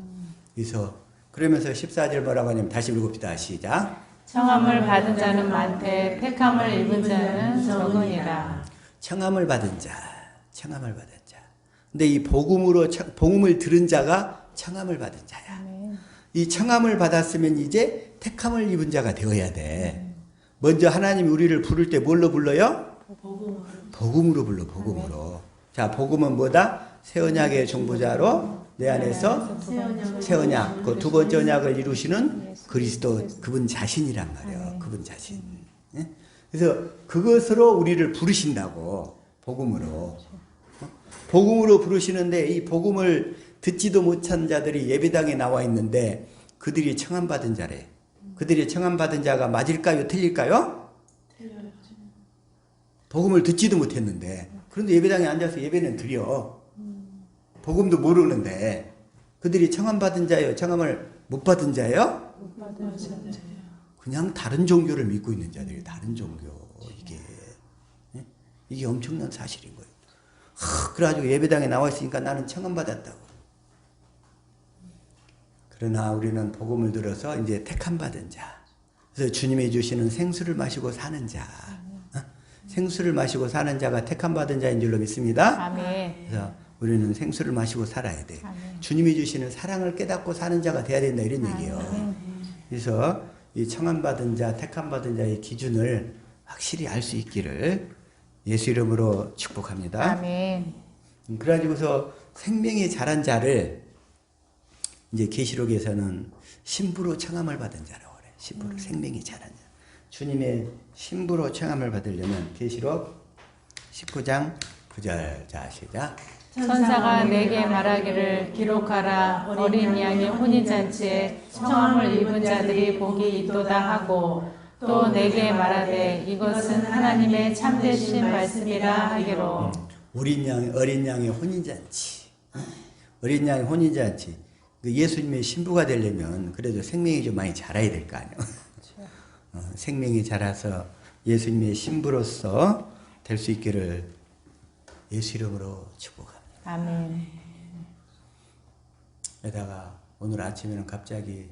그래서 그러면서 14절 뭐라고 하냐면 다시 읽읍시다. 시작. 청함을 받은 자는 많되 택함을 입은 자는 적으니라. 청함을 받은 자, 청함을 받은 자. 근데 이 복음을 들은 자가 청함을 받은 자야. 아멘. 이 청함을 받았으면 이제 택함을 입은 자가 되어야 돼. 먼저 하나님이 우리를 부를 때 뭘로 불러요? 복음으로 불러, 복음으로. 자, 복음은 뭐다? 새 언약의 중보자로 내 안에서 새 언약, 그 두 번째 언약을 이루시는 그리스도, 그분 자신이란 말이에요. 그분 자신. 예? 그래서 그것으로 우리를 부르신다고, 복음으로. 복음으로 부르시는데 이 복음을 듣지도 못한 자들이 예배당에 나와 있는데 그들이 청함받은 자래. 그들이 청함받은 자가 맞을까요? 틀릴까요? 복음을 듣지도 못했는데 그런데 예배당에 앉아서 예배는 드려. 복음도 모르는데 그들이 청함받은 자예요? 청함을 못 받은 자예요? 못 받은 자예요. 그냥 다른 종교를 믿고 있는 자들이 다른 종교. 이게 엄청난 사실인 거예요. 그래가지고 예배당에 나와 있으니까 나는 청함받았다고. 그러나 우리는 복음을 들어서 이제 택함받은 자. 그래서 주님이 주시는 생수를 마시고 사는 자. 생수를 마시고 사는 자가 택함받은 자인 줄로 믿습니다. 아멘. 그래서 우리는 생수를 마시고 살아야 돼. 아멘. 주님이 주시는 사랑을 깨닫고 사는 자가 돼야 된다 이런 얘기예요. 그래서 이 청함받은 자, 택함받은 자의 기준을 확실히 알 수 있기를 예수 이름으로 축복합니다. 아멘. 그래가지고서 생명이 자란 자를 이제 계시록에서는 신부로 청함을 받은 자라고 그래. 신부로 생명이 자란 자. 주님의 신부로 청함을 받으려면 계시록 19장 9절. 자, 시작. 천사가 내게 말하기를 기록하라. 어린 양의 혼인잔치에 청함을 입은 자들이 복이 있도다 하고 또 내게 말하되 이것은 하나님의 참되신 말씀이라 하기로. 어린 양의 혼인잔치. 어린 양의 혼인잔치. 예수님의 신부가 되려면 그래도 생명이 좀 많이 자라야 될 거 아니에요. 생명이 자라서 예수님의 신부로서 될 수 있기를 예수 이름으로 축복합니다. 아멘. 게다가 오늘 아침에는 갑자기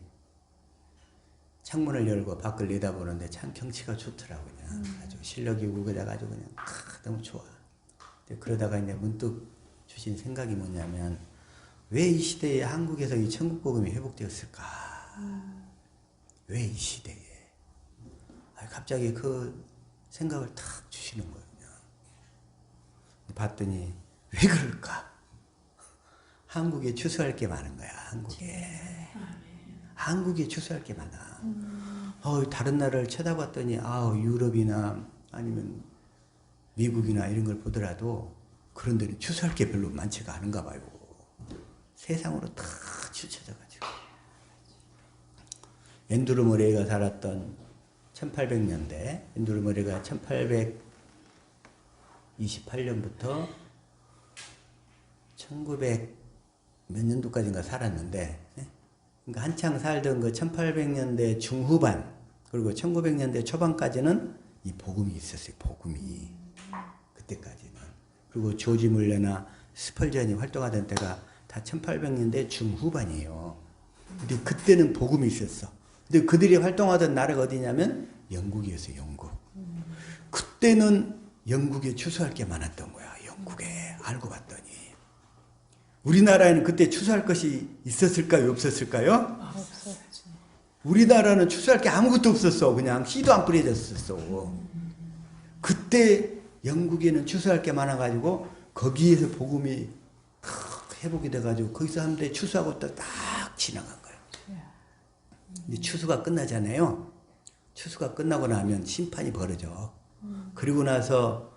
창문을 열고 밖을 내다보는데 참 경치가 좋더라고요. 아주 실력이 우거져가 아주 그냥 너무 좋아. 그러다가 이제 문득 주신 생각이 뭐냐면 왜 이 시대에 한국에서 이 천국복음이 회복되었을까? 왜 이 시대에? 갑자기 그 생각을 탁 주시는 거예요. 그냥. 봤더니 왜 그럴까? 한국에 추수할 게 많은 거야. 한국에 추수할 게 많아. 다른 나라를 쳐다봤더니 유럽이나 아니면 미국이나 이런 걸 보더라도 그런 데는 추수할 게 별로 많지가 않은가 봐요. 세상으로 다 치우쳐져가지고. 앤드루 머레이가 살았던 1800년대, 앤드루 머레이가 1828년부터 1900 몇 년도까지인가 살았는데, 그러니까 한창 살던 그 1800년대 중후반, 그리고 1900년대 초반까지는 이 복음이 있었어요. 복음이. 그때까지는. 그리고 조지 물레나 스펄전이 활동하던 때가 다 1800년대 중후반이에요. 근데 그때는 복음이 있었어. 근데 그들이 활동하던 나라가 어디냐면 영국이었어요. 영국. 그때는 영국에 추수할 게 많았던 거야. 영국에. 알고 봤더니. 우리나라에는 그때 추수할 것이 있었을까요? 없었을까요? 없었지. 우리나라는 추수할 게 아무것도 없었어. 그냥 씨도 안 뿌려졌었어. 그때 영국에는 추수할 게 많아가지고 거기에서 복음이 회복이 돼가지고 거기서 한 대 추수하고 딱 지나간 거예요. 근데 추수가 끝나잖아요. 추수가 끝나고 나면 심판이 벌어져. 그리고 나서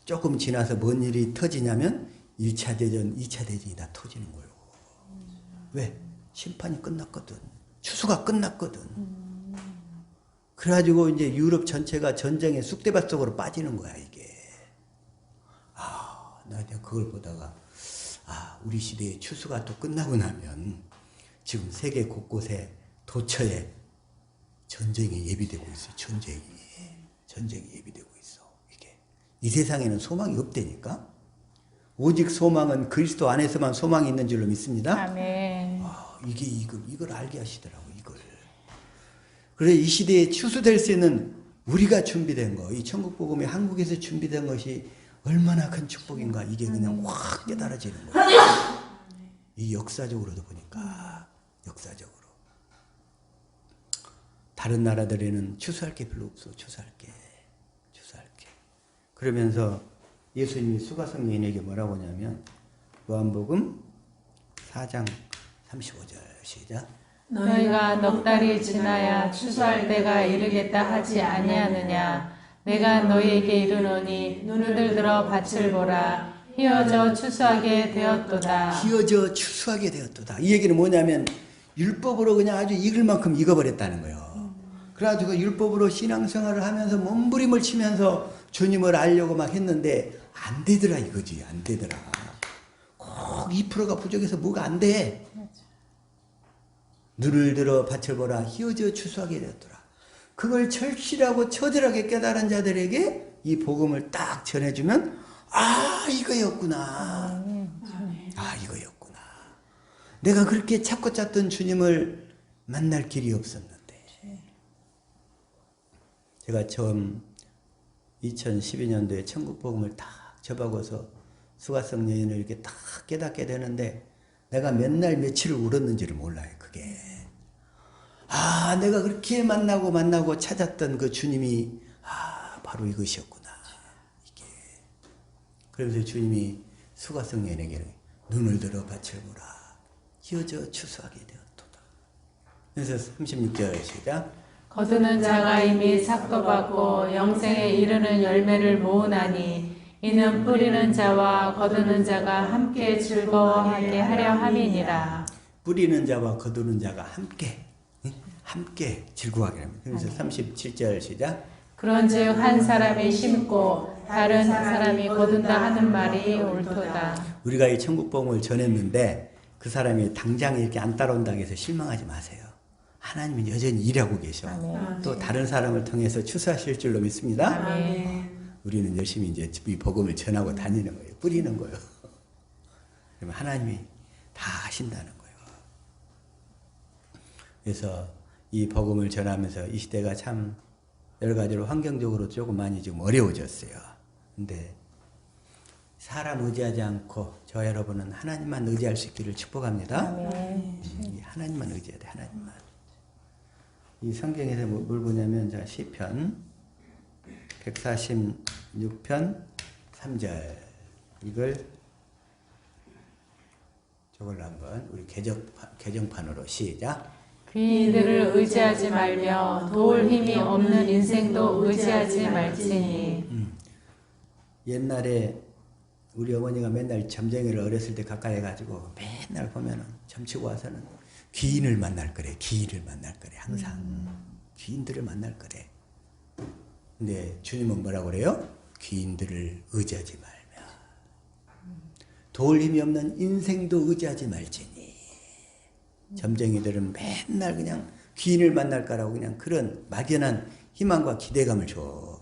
조금 지나서 뭔 일이 터지냐면 1차 대전, 2차 대전이 다 터지는 거예요. 왜? 심판이 끝났거든. 추수가 끝났거든. 그래가지고 이제 유럽 전체가 전쟁의 쑥대밭 속으로 빠지는 거야, 이게. 나 그걸 보다가, 우리 시대의 추수가 또 끝나고 나면 지금 세계 곳곳에 도처에 전쟁이 예비되고 있어요. 전쟁이 예비되고 있어. 이게. 이 세상에는 소망이 없다니까? 오직 소망은 그리스도 안에서만 소망이 있는 줄로 믿습니다. 아멘. 이걸 알게 하시더라고, 이걸. 그래, 이 시대에 추수될 수 있는 우리가 준비된 거, 이 천국복음이 한국에서 준비된 것이 얼마나 큰 축복인가, 이게 그냥 확 깨달아지는 거예요. 이 역사적으로도 보니까, 역사적으로. 다른 나라들에는 추수할 게 별로 없어, 추수할 게. 그러면서 예수님이 수가성 여인에게 뭐라고 하냐면, 요한복음 4장 35절 시작. 너희가 넉 달이 지나야 추수할 때가 이르겠다 하지 아니하느냐. 내가 너희에게 이르노니 눈을 들어 밭을 보라. 휘어져 추수하게 되었도다. 휘어져 추수하게 되었도다. 이 얘기는 뭐냐면 율법으로 그냥 아주 익을 만큼 익어버렸다는 거예요. 그래가지고 율법으로 신앙생활을 하면서 몸부림을 치면서 주님을 알려고 막 했는데 안 되더라 이거지. 안 되더라. 꼭 2%가 부족해서 뭐가 안 돼. 눈을 들어 밭을 보라. 휘어져 추수하게 되었더라. 그걸 절실하고 처절하게 깨달은 자들에게 이 복음을 딱 전해주면 이거였구나. 이거였구나. 내가 그렇게 찾고 찾던 주님을 만날 길이 없었는데. 제가 처음 2012년도에 천국복음을 딱 접하고서 수가성 여인을 이렇게 딱 깨닫게 되는데 내가 몇 날 며칠을 울었는지를 몰라요. 그게. 내가 그렇게 만나고 찾았던 그 주님이 바로 이것이었구나. 이게. 그러면서 주님이 수가성 여인에게 눈을 들어 밭을 보라. 휘어져 추수하게 되었도다. 그래서 36절 시작. 거두는 자가 이미 삭도 받고 영생에 이르는 열매를 모으나니 이는 뿌리는 자와 거두는 자가 함께 즐거워하게 하려 함이니라. 뿌리는 자와 거두는 자가 함께 즐거워하게 합니다. 그래서 37절 시작. 그런즉 한 사람이 심고 다른 사람이 거둔다 하는 말이 옳도다. 우리가 이 천국복음을 전했는데 그 사람이 당장 이렇게 안 따라온다고 해서 실망하지 마세요. 하나님은 여전히 일하고 계셔. 아멘. 또 다른 사람을 통해서 추수하실 줄로 믿습니다. 아멘. 우리는 열심히 이제 이 복음을 전하고 다니는 거예요. 뿌리는 거예요. 그러면 하나님이 다 하신다는 거예요. 그래서 이 복음을 전하면서 이 시대가 참 여러 가지로 환경적으로 조금 많이 지금 어려워졌어요. 근데 사람 의지하지 않고 저 여러분은 하나님만 의지할 수 있기를 축복합니다. 하나님만 의지해야 돼. 하나님만. 이 성경에서 뭘 보냐면 자 시편 146편 3절 이걸 저걸로 한번 우리 개정판으로 시작. 귀인들을 의지하지 말며 도울 힘이 없는 인생도 의지하지 말지니. 옛날에 우리 어머니가 맨날 점쟁이를 어렸을 때 가까이 해가지고 맨날 보면은 점치고 와서는 귀인을 만날 거래. 귀인을 만날 거래. 항상 귀인들을 만날 거래. 근데 주님은 뭐라고 그래요? 귀인들을 의지하지 말며 도울 힘이 없는 인생도 의지하지 말지니. 점쟁이들은 맨날 그냥 귀인을 만날 거라고 그냥 그런 막연한 희망과 기대감을 줘.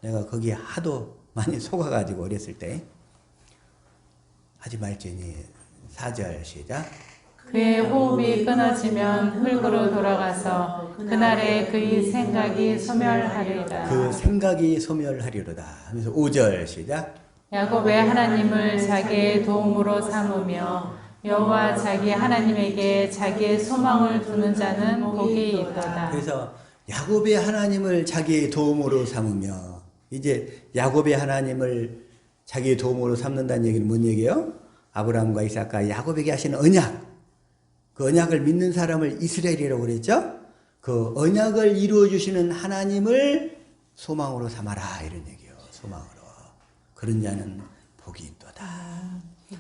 내가 거기에 하도 많이 속아가지고 어렸을 때 하지 말지니. 4절 시작. 그의 호흡이 끊어지면 흙으로 돌아가서 그날에 그의 생각이 소멸하리라. 그 생각이 소멸하리로다. 하면서 5절 시작. 야곱의 하나님을 자기의 도움으로 삼으며 여호와 자기 하나님에게 자기의 소망을 두는 자는 복이 있도다. 그래서 야곱의 하나님을 자기의 도움으로 삼으며 이제 야곱의 하나님을 자기의 도움으로 삼는다는 얘기는 뭔 얘기예요? 아브라함과 이삭과 야곱에게 하시는 언약. 그 언약을 믿는 사람을 이스라엘이라고 그랬죠? 그 언약을 이루어 주시는 하나님을 소망으로 삼아라 이런 얘기예요. 소망으로. 그런 자는 복이 있도다.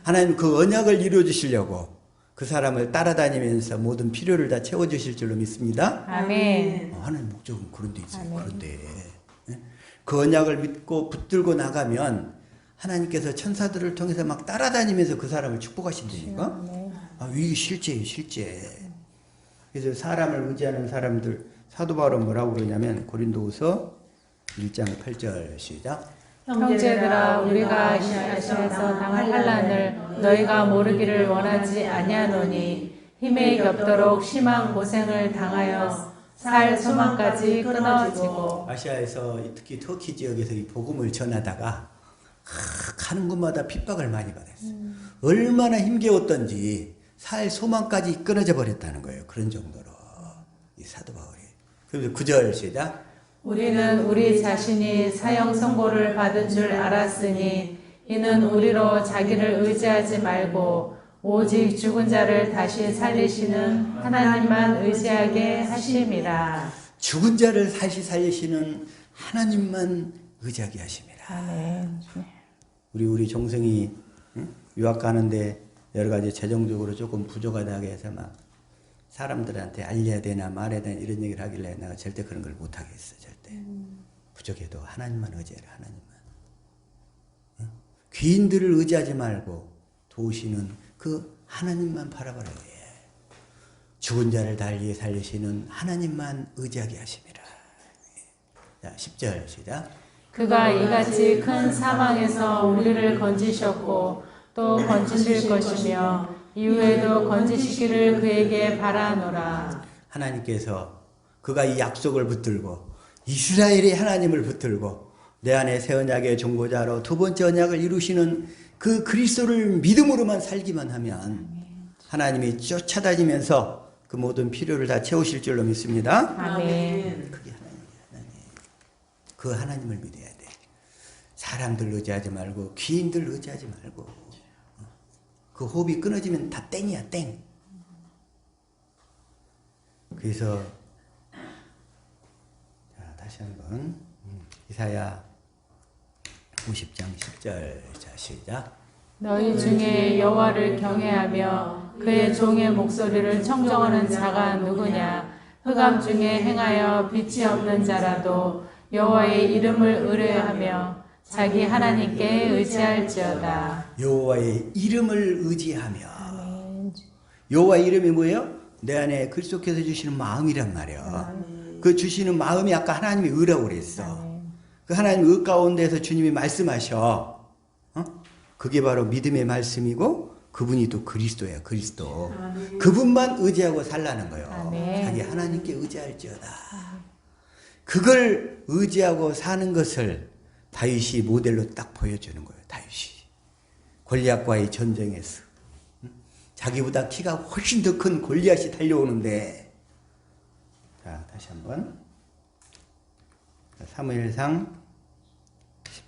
하나님 그 언약을 이루어 주시려고 그 사람을 따라다니면서 모든 필요를 다 채워주실 줄로 믿습니다. 아멘. 하나님 목적은 그런 데 있어요. 아멘. 그런데 그 언약을 믿고 붙들고 나가면 하나님께서 천사들을 통해서 막 따라다니면서 그 사람을 축복하신다니까. 이게 실제예요, 실제. 그래서 사람을 의지하는 사람들, 사도 바울은 뭐라고 그러냐면 고린도후서 1장 8절 시작. 형제들아 우리가 아시아에서 당할 환난을 너희가 모르기를 원하지 아니하노니 힘에 겹도록 심한 고생을 당하여 살 소망까지 끊어지고. 아시아에서 특히 터키 지역에서 이 복음을 전하다가 가는 곳마다 핍박을 많이 받았어요. 얼마나 힘겨웠던지 살 소망까지 끊어져 버렸다는 거예요. 그런 정도로 이 사도 바울이. 그래서 9절 시작. 우리는 우리 자신이 사형 선고를 받은 줄 알았으니 이는 우리로 자기를 의지하지 말고 오직 죽은 자를 다시 살리시는 하나님만 의지하게 하심이라. 죽은 자를 다시 살리시는 하나님만 의지하게 하심이라. 아멘. 우리 종성이 유학 가는데 여러 가지 재정적으로 조금 부족하다고 해서 막 사람들한테 알려야 되나 말해야 되나 이런 얘기를 하길래 내가 절대 그런 걸 못 하겠어. 절대. 부족해도 하나님만 의지해라. 하나님만. 귀인들을 의지하지 말고 도우시는 그 하나님만 바라보라. 죽은 자를 달리 살리시는 하나님만 의지하게 하심이라. 자, 10절 시작. 그가 이같이 큰 사망에서 우리를 건지셨고 또 건지실 것이며 이후에도 건지시기를 그에게 바라노라. 하나님께서 그가 이 약속을 붙들고 이스라엘의 하나님을 붙들고 내 안에 새 언약의 중보자로 두 번째 언약을 이루시는 그 그리스도를 믿음으로만 살기만 하면 하나님이 쫓아다니면서 그 모든 필요를 다 채우실 줄로 믿습니다. 아멘. 그게 하나님이야. 하나님. 그 하나님을 믿어야 돼. 사람들 의지하지 말고 귀인들 의지하지 말고 그 호흡이 끊어지면 다 땡이야, 땡. 그래서 자, 다시 한번 이사야 50장 10절 자 시작. 너희 중에 여호와를 경외하며 그의 종의 목소리를 청정하는 자가 누구냐? 흑암 중에 행하여 빛이 없는 자라도 여호와의 이름을 의뢰하며 자기 하나님께 의지할지어다. 여호와의 이름을 의지하며. 여호와의 이름이 뭐예요? 내 안에 그리스도께서 주시는 마음이란 말이야. 그 주시는 마음이 아까 하나님이 의라고 그랬어. 그 하나님 의 가운데서 주님이 말씀하셔. 그게 바로 믿음의 말씀이고 그분이 또 그리스도야. 그리스도. 그분만 의지하고 살라는 거예요. 자기 하나님께 의지할지어다. 그걸 의지하고 사는 것을 다윗이 모델로 딱 보여주는 거예요. 다윗이 골리앗과의 전쟁에서 자기보다 키가 훨씬 더 큰 골리앗이 달려오는데, 자 다시 한번 사무엘상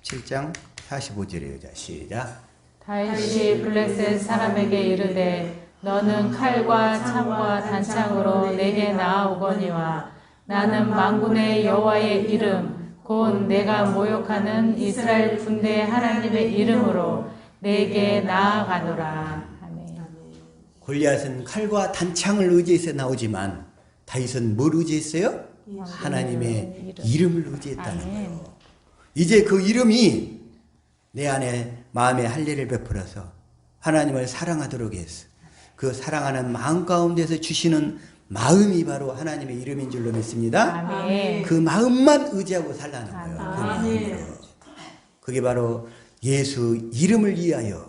17장 45절이에요. 자 시작. 다윗이 블레셋 사람에게 이르되 너는 칼과 창과 단창으로 내게 나아오거니와 나는 만군의 여호와의 이름 곧 내가 모욕하는 이스라엘 군대 하나님의 이름으로 내게 나아가노라. 아멘. 골리앗은 칼과 단창을 의지해서 나오지만 다윗은 뭘 의지했어요? 하나님의 이름을 의지했다는 거예요. 이제 그 이름이 내 안에 마음의 할례를 베풀어서 하나님을 사랑하도록 했어. 그 사랑하는 마음 가운데서 주시는 마음이 바로 하나님의 이름인 줄로 믿습니다. 아멘. 그 마음만 의지하고 살라는 거예요. 그 아멘. 마음으로. 그게 바로 예수 이름을 위하여.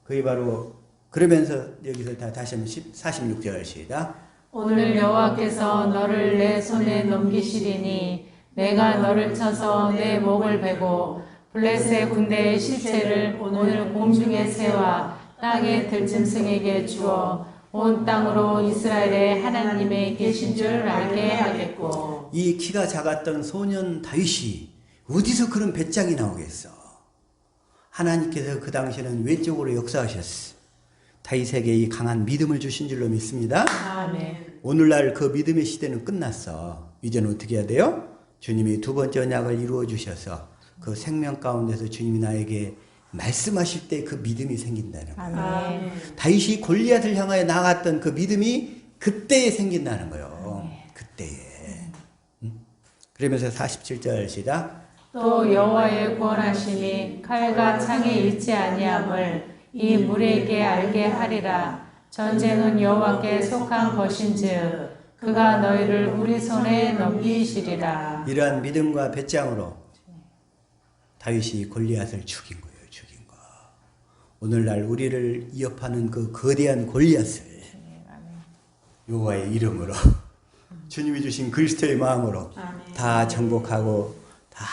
그게 바로 그러면서 여기서 다시 한번 46절 시작. 오늘 여호와께서 너를 내 손에 넘기시리니 내가 너를 쳐서 내 목을 베고 블레셋 군대의 실체를 오늘 공중에 세워 땅의 들짐승에게 주어 온 땅으로 이스라엘의 하나님의 계신 줄 알게 하겠고. 이 키가 작았던 소년 다윗이 어디서 그런 배짱이 나오겠어. 하나님께서 그 당시에는 왼쪽으로 역사하셨어. 다윗에게 이 강한 믿음을 주신 줄로 믿습니다. 아멘. 오늘날 그 믿음의 시대는 끝났어. 이제는 어떻게 해야 돼요? 주님이 두 번째 언약을 이루어 주셔서 그 생명 가운데서 주님이 나에게 말씀하실 때 그 믿음이 생긴다는 거예요. 아멘. 다윗이 골리앗을 향하여 나갔던 그 믿음이 그때에 생긴다는 거예요. 그때에. 그러면서 47절 시작. 또 여호와의 구원하심이 칼과 창에 잃지 아니함을 이 무리에게 알게 하리라. 전쟁은 여호와께 속한 것인즉 그가 너희를 우리 손에 넘기시리라. 이러한 믿음과 배짱으로 다윗이 골리앗을 죽인 거예요. 죽인 거. 오늘날 우리를 위협하는 그 거대한 골리앗을 여호와의 이름으로 주님이 주신 그리스도의 마음으로 다 정복하고 다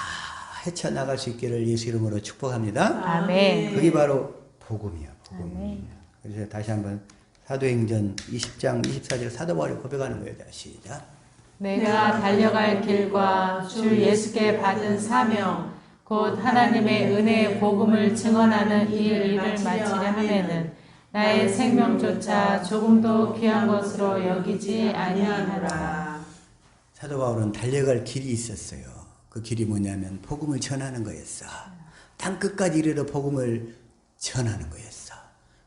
헤쳐나갈 수 있기를 예수 이름으로 축복합니다. 아멘. 그게 바로 복음이야. 복음. 그래서 다시 한번 사도행전 20장 24절 사도 바울이 고백하는 거예요. 시작. 내가 달려갈 길과 주 예수께 받은 사명 곧 하나님의 은혜의 복음을 증언하는 이 일을 마치려 하면은 나의 생명조차 조금도 귀한 것으로 여기지 아니하노라. 사도 바울은 달려갈 길이 있었어요. 그 길이 뭐냐면 복음을 전하는 거였어. 땅 끝까지 이르러 복음을 전하는 거였어.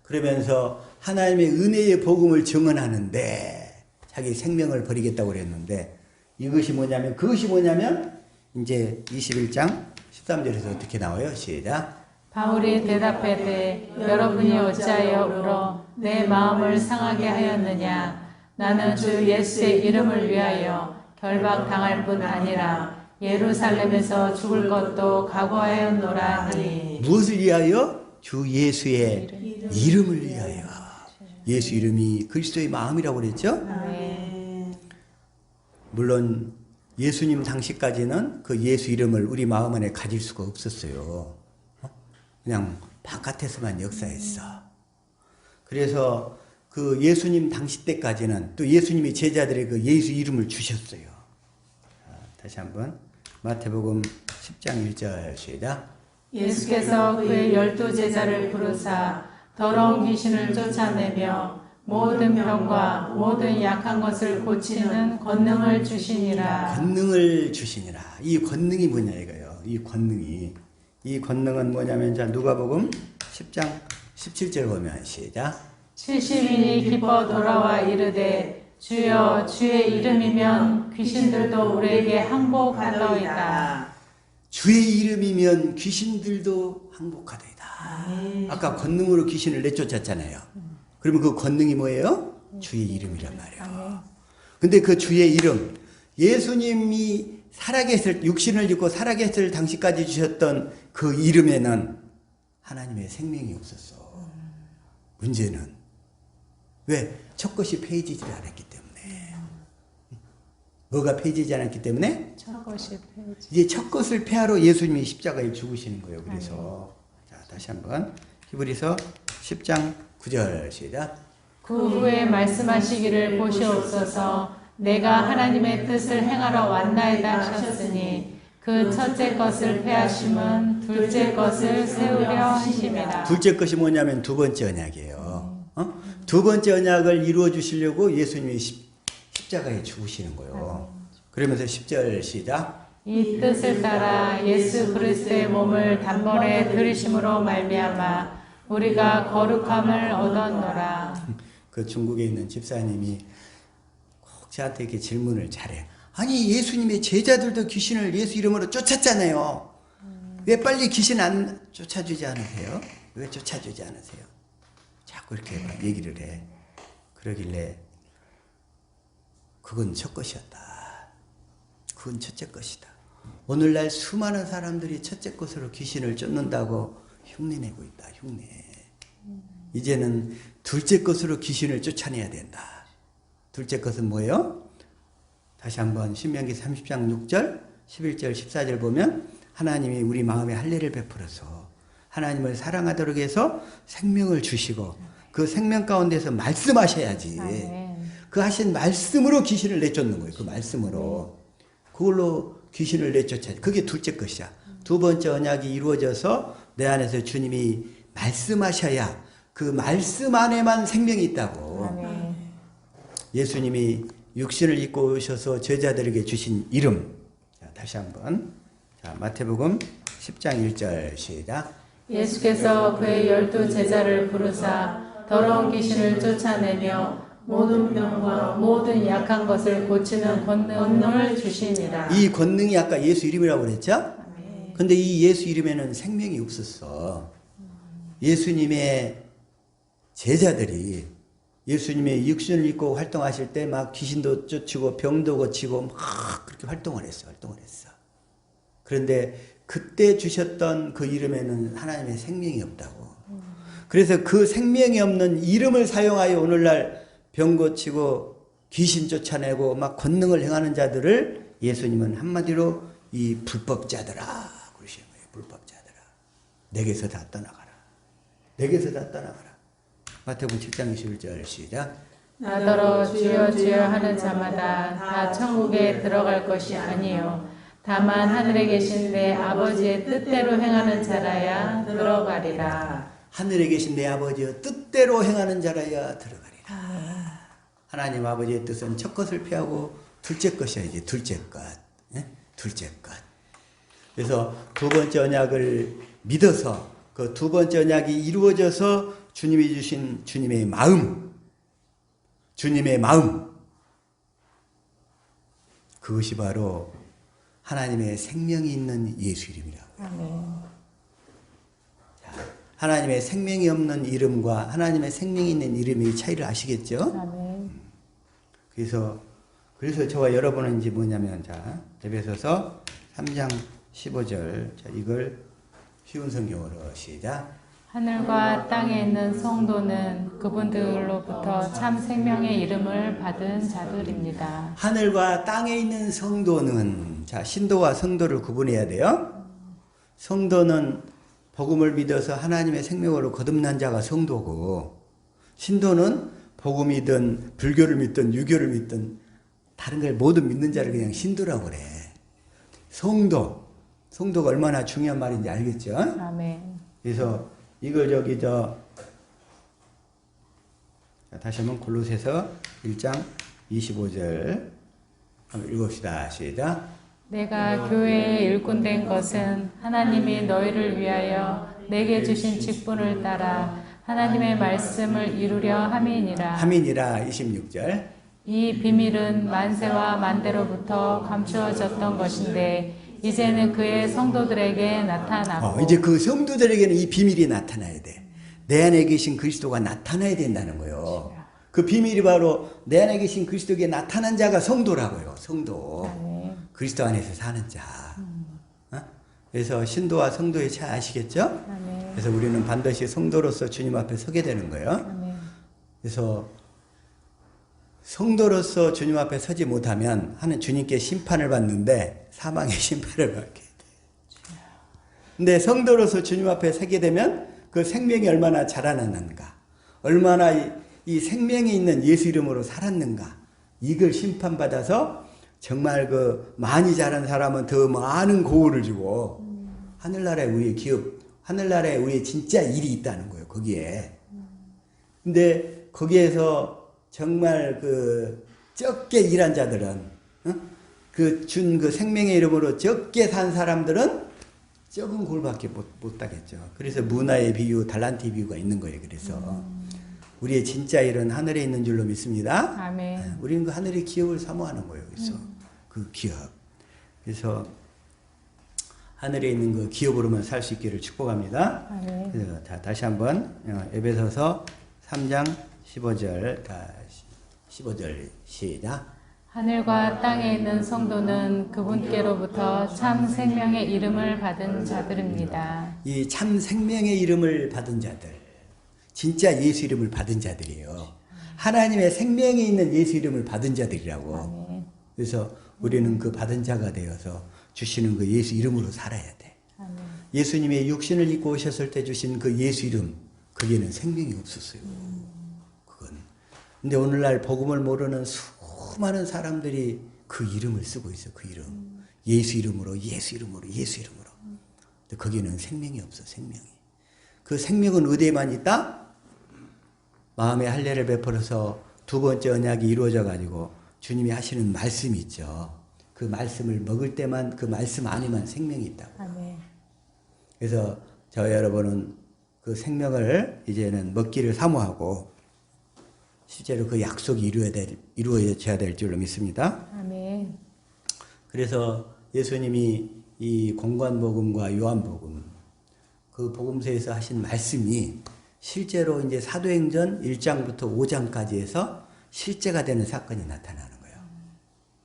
그러면서 하나님의 은혜의 복음을 증언하는데 자기 생명을 버리겠다고 그랬는데 이것이 뭐냐면 그것이 뭐냐면 이제 21장 13절에서 어떻게 나와요? 시작. 바울이 대답하되 여러분이 어찌하여 울어 내 마음을 상하게 하였느냐. 나는 주 예수의 이름을 위하여 결박당할 뿐 아니라 예루살렘에서 죽을 것도 각오하였노라 하니. 무엇을 위하여? 주 예수의 이름을 위하여. 예수 이름이 그리스도의 마음이라고 그랬죠? 물론 예수님 당시까지는 그 예수 이름을 우리 마음 안에 가질 수가 없었어요. 그냥 바깥에서만 역사했어. 그래서 그 예수님 당시 때까지는 또 예수님이 제자들에게 그 예수 이름을 주셨어요. 다시 한번 마태복음 10장 1절 시작. 예수께서 그의 12제자를 부르사 더러운 귀신을 쫓아내며 모든 병과 모든 약한 것을 고치는 권능을 주시니라. 권능을 주시니라. 이 권능이 뭐냐 이거요. 이 권능은 뭐냐면 자 누가복음 10장 17절 보면 시작. 70인이 기뻐 돌아와 이르되 주여 주의 이름이면 귀신들도 우리에게 항복하더이다. 주의 이름이면 귀신들도 항복하더이다. 아까 권능으로 귀신을 내쫓았잖아요. 그러면 그 권능이 뭐예요? 주의 이름이란 말이에요. 근데 그 주의 이름, 예수님이 살아계실, 육신을 입고 살아계실 당시까지 주셨던 그 이름에는 하나님의 생명이 없었어. 문제는 왜? 첫 것이 폐해지지 않았기 때문에. 뭐가 폐해지지 않았기 때문에? 첫 것이 폐해지. 이제 첫 것을 폐하러 예수님이 십자가에 죽으시는 거예요. 그래서 자 다시 한번 히브리서 10장 9절 시작. 그 후에 말씀하시기를 보시옵소서 내가 하나님의 뜻을 행하러 왔나이다 하셨으니 그 첫째 것을 폐하심은 둘째 것을 세우려 하심이라. 둘째 것이 뭐냐면 두 번째 언약이에요. 두 번째 언약을 이루어 주시려고 예수님이 십자가에 죽으시는 거예요. 그러면서 10절 시작. 이 뜻을 따라 예수 그리스도의 몸을 단번에 들이심으로 말미암아 우리가 거룩함을 얻었노라. 그 중국에 있는 집사님이 꼭 저한테 이렇게 질문을 잘해. 아니 예수님의 제자들도 귀신을 예수 이름으로 쫓았잖아요. 왜 빨리 귀신 안 쫓아주지 않으세요? 왜 쫓아주지 않으세요? 자꾸 이렇게 얘기를 해. 그러길래 그건 첫 것이었다. 그건 첫째 것이다. 오늘날 수많은 사람들이 첫째 것으로 귀신을 쫓는다고 흉내내고 있다. 흉내. 이제는 둘째 것으로 귀신을 쫓아내야 된다. 둘째 것은 뭐예요? 다시 한번 신명기 30장 6절, 11절, 14절 보면 하나님이 우리 마음에 할례를 베풀어서 하나님을 사랑하도록 해서 생명을 주시고 그 생명 가운데서 말씀하셔야지. 그 하신 말씀으로 귀신을 내쫓는 거예요. 그 말씀으로. 그걸로 귀신을 내쫓아야지. 그게 둘째 것이야. 두 번째 언약이 이루어져서 내 안에서 주님이 말씀하셔야 그 말씀 안에만 생명이 있다고. 아멘. 예수님이 육신을 입고 오셔서 제자들에게 주신 이름. 자, 다시 한번. 자, 마태복음 10장 1절 시작. 예수께서 그의 12 제자를 부르사 더러운 귀신을 쫓아내며 모든 병과 모든 약한 것을 고치는 권능을 주시니라. 이 권능이 아까 예수 이름이라고 그랬죠? 근데 이 예수 이름에는 생명이 없었어. 예수님의 제자들이 예수님의 육신을 입고 활동하실 때 막 귀신도 쫓고 병도 고치고 막 그렇게 활동을 했어. 그런데 그때 주셨던 그 이름에는 하나님의 생명이 없다고. 그래서 그 생명이 없는 이름을 사용하여 오늘날 병 고치고 귀신 쫓아내고 막 권능을 행하는 자들을 예수님은 한마디로 이 불법자들아 그러시는 거예요. 불법자들아. 내게서 다 떠나가라. 내게서 다 떠나가라. 마태복음 7장 21절 시작. 나더러 주여 주여 하는 자마다 다 천국에 들어갈 것이 아니요 다만 하늘에 계신 내 아버지의 뜻대로 행하는 자라야 들어가리라. 하늘에 계신 내 아버지의 뜻대로 행하는 자라야 들어가리라. 하나님 아버지의 뜻은 첫 것을 피하고 둘째 것이야지. 둘째 것. 예? 둘째 것. 그래서 두 번째 언약을 믿어서 그 두 번째 언약이 이루어져서 주님이 주신 주님의 마음, 그것이 바로 하나님의 생명이 있는 예수 이름이라고. 하나님의 생명이 없는 이름과 하나님의 생명이 있는 이름의 차이를 아시겠죠? 그래서 저와 여러분은 이제 뭐냐면, 자, 에베소서 3장 15절. 자, 이걸 쉬운 성경으로 시작. 하늘과 땅에 있는 성도는 그분들로부터 참 생명의 이름을 받은 자들입니다. 하늘과 땅에 있는 성도는, 자, 신도와 성도를 구분해야 돼요. 성도는 복음을 믿어서 하나님의 생명으로 거듭난 자가 성도고, 신도는 복음이든 불교를 믿든 유교를 믿든 다른 걸 모두 믿는 자를 그냥 신도라고 그래. 성도가 얼마나 중요한 말인지 알겠죠? 아멘. 그래서 이걸 다시 한번 골로새서 1장 25절 한번 읽읍시다. 시작. 내가 교회의 일꾼 된 것은 하나님이 너희를 위하여 내게 주신 직분을 따라 하나님의 말씀을 이루려 함이니라. 26절. 이 비밀은 만세와 만대로부터 감추어졌던 것인데 이제는 그의 성도들에게 나타나고. 이제 그 성도들에게는 이 비밀이 나타나야 돼. 내 안에 계신 그리스도가 나타나야 된다는 거예요. 그 비밀이 바로 내 안에 계신 그리스도에게 나타난 자가 성도라고요. 성도. 그리스도 안에서 사는 자. 그래서 신도와 성도의 차이 아시겠죠? 그래서 우리는 반드시 성도로서 주님 앞에 서게 되는 거예요. 그래서 성도로서 주님 앞에 서지 못하면 하는 주님께 심판을 받는데 사망의 심판을 받게 돼. 근데 성도로서 주님 앞에 서게 되면 그 생명이 얼마나 자라났는가, 얼마나 이 생명이 있는 예수 이름으로 살았는가, 이걸 심판받아서 정말 그 많이 자란 사람은 더 많은 고울을 주고 하늘나라에 우리의 기업, 하늘나라에 우리의 진짜 일이 있다는 거예요. 거기에. 근데 거기에서 정말 그 적게 일한 자들은, 그 생명의 이름으로 적게 산 사람들은 적은 골밖에 못 따겠죠. 그래서 문화의 비유, 달란트의 비유가 있는 거예요. 그래서 우리의 진짜 일은 하늘에 있는 줄로 믿습니다. 아멘. 우리는 그 하늘의 기업을 사모하는 거예요. 그래서 그 기업. 그래서 하늘에 있는 그 기업으로만 살 수 있기를 축복합니다. 아멘. 그래서 다시 한번 에베소서 3장 15절 15절 시작. 하늘과 땅에 있는 성도는 그분께로부터 참 생명의 이름을 받은 자들입니다. 이 참 생명의 이름을 받은 자들, 진짜 예수 이름을 받은 자들이에요. 하나님의 생명이 있는 예수 이름을 받은 자들이라고. 아멘. 그래서 우리는 그 받은 자가 되어서 주시는 그 예수 이름으로 살아야 돼. 아멘. 예수님의 육신을 입고 오셨을 때 주신 그 예수 이름, 거기에는 생명이 없었어요. 그건. 근데 오늘날 복음을 모르는 수많은 사람들이 그 이름을 쓰고 있어. 그 이름. 예수 이름으로, 예수 이름으로, 예수 이름으로. 근데 거기에는 생명이 없어. 생명이. 그 생명은 어디에만 있다? 마음의 할례를 베풀어서 두 번째 언약이 이루어져 가지고 주님이 하시는 말씀이 있죠. 그 말씀을 먹을 때만, 그 말씀 안에만 생명이 있다고. 아멘. 그래서 저와 여러분은 그 생명을 이제는 먹기를 사모하고 실제로 그 약속이 이루어져야 될 줄로 믿습니다. 아멘. 그래서 예수님이 이 공관복음과 요한복음 그 복음서에서 하신 말씀이 실제로 이제 사도행전 1장부터 5장까지 해서 실제가 되는 사건이 나타나는 거예요.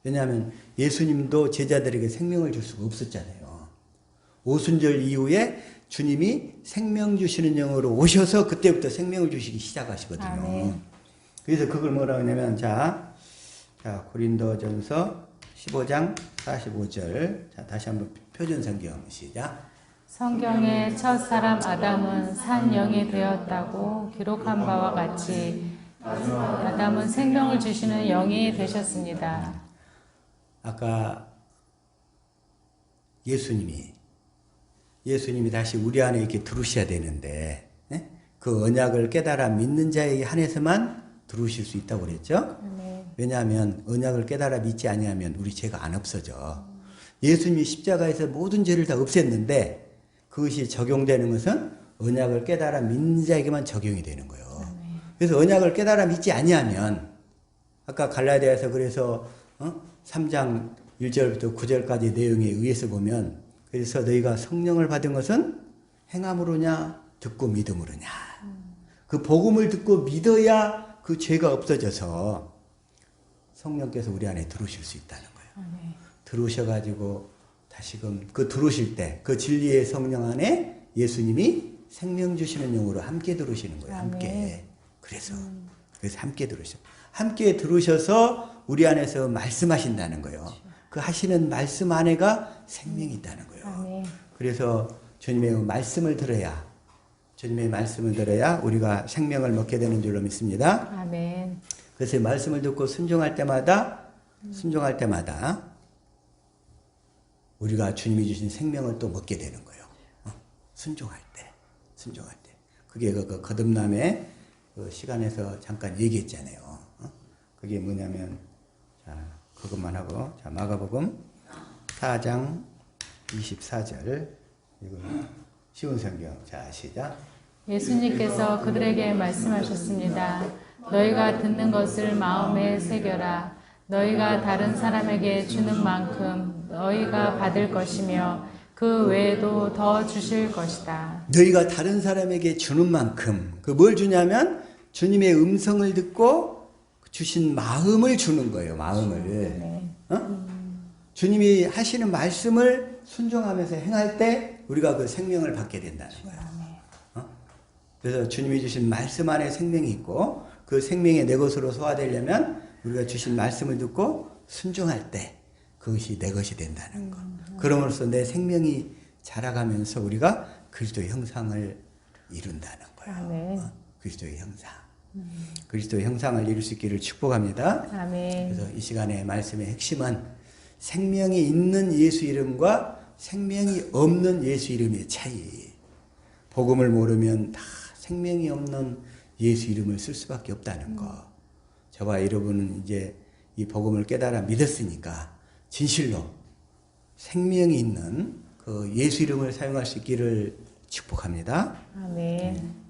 왜냐하면 예수님도 제자들에게 생명을 줄 수가 없었잖아요. 오순절 이후에 주님이 생명 주시는 영으로 오셔서 그때부터 생명을 주시기 시작하시거든요. 아멘. 그래서 그걸 뭐라고 하냐면 자 고린도전서 15장 45절. 자, 다시 한번 표준 성경 시작. 성경의 첫 사람 아담은 산 영이 되었다고 기록한 바와 같이 아담은 생명을 주시는 영이 되셨습니다. 아까 예수님이 다시 우리 안에 이렇게 들어오셔야 되는데 그 언약을 깨달아 믿는 자에게 한해서만 들어오실 수 있다고 그랬죠? 왜냐하면 언약을 깨달아 믿지 아니하면 우리 죄가 안 없어져. 예수님이 십자가에서 모든 죄를 다 없앴는데 그것이 적용되는 것은 언약을 깨달아 믿는 자에게만 적용이 되는 거예요. 그래서 언약을 깨달아 믿지 아니하면 아까 갈라디아서 그래서 3장 1절부터 9절까지 내용에 의해서 보면 그래서 너희가 성령을 받은 것은 행함으로냐 듣고 믿음으로냐. 그 복음을 듣고 믿어야 그 죄가 없어져서 성령께서 우리 안에 들어오실 수 있다는 거예요. 들어오셔가지고 다시금 그 들어오실 때 그 진리의 성령 안에 예수님이 생명 주시는 영으로 함께 들어오시는 거예요. 함께. 그래서 함께 들어오셔. 함께 들어오셔서 우리 안에서 말씀하신다는 거예요. 그 하시는 말씀 안에가 생명이 있다는 거예요. 그래서 주님의 말씀을 들어야 우리가 생명을 먹게 되는 줄로 믿습니다. 아멘. 그래서 말씀을 듣고 순종할 때마다 우리가 주님이 주신 생명을 또 먹게 되는 거예요. 순종할 때. 그게 그 거듭남의 그 시간에서 잠깐 얘기했잖아요. 그게 뭐냐면, 자, 그것만 하고, 자, 마가복음 4장 24절. 이거 쉬운 성경. 자, 시작. 예수님께서 그들에게 말씀하셨습니다. 너희가 듣는 것을 마음에 새겨라. 너희가 다른 사람에게 주는 만큼 너희가 받을 것이며 그 외에도 더 주실 것이다. 너희가 다른 사람에게 주는 만큼 그 뭘 주냐면 주님의 음성을 듣고 주신 마음을 주는 거예요. 마음을. 주님이 하시는 말씀을 순종하면서 행할 때 우리가 그 생명을 받게 된다는 거예요. 그래서 주님이 주신 말씀 안에 생명이 있고 그 생명이 내 것으로 소화되려면 우리가 주신 말씀을 듣고 순종할 때 그것이 내 것이 된다는 것. 그럼으로써 내 생명이 자라가면서 우리가 그리스도의 형상을 이룬다는 거예요. 그리스도의 형상. 그리스도의 형상을 이룰 수 있기를 축복합니다. 아멘. 그래서 이 시간의 말씀의 핵심은 생명이 있는 예수 이름과 생명이 없는 예수 이름의 차이. 복음을 모르면 다 생명이 없는 예수 이름을 쓸 수밖에 없다는 거. 저와 여러분은 이제 이 복음을 깨달아 믿었으니까 진실로 생명이 있는 그 예수 이름을 사용할 수 있기를 축복합니다. 아멘.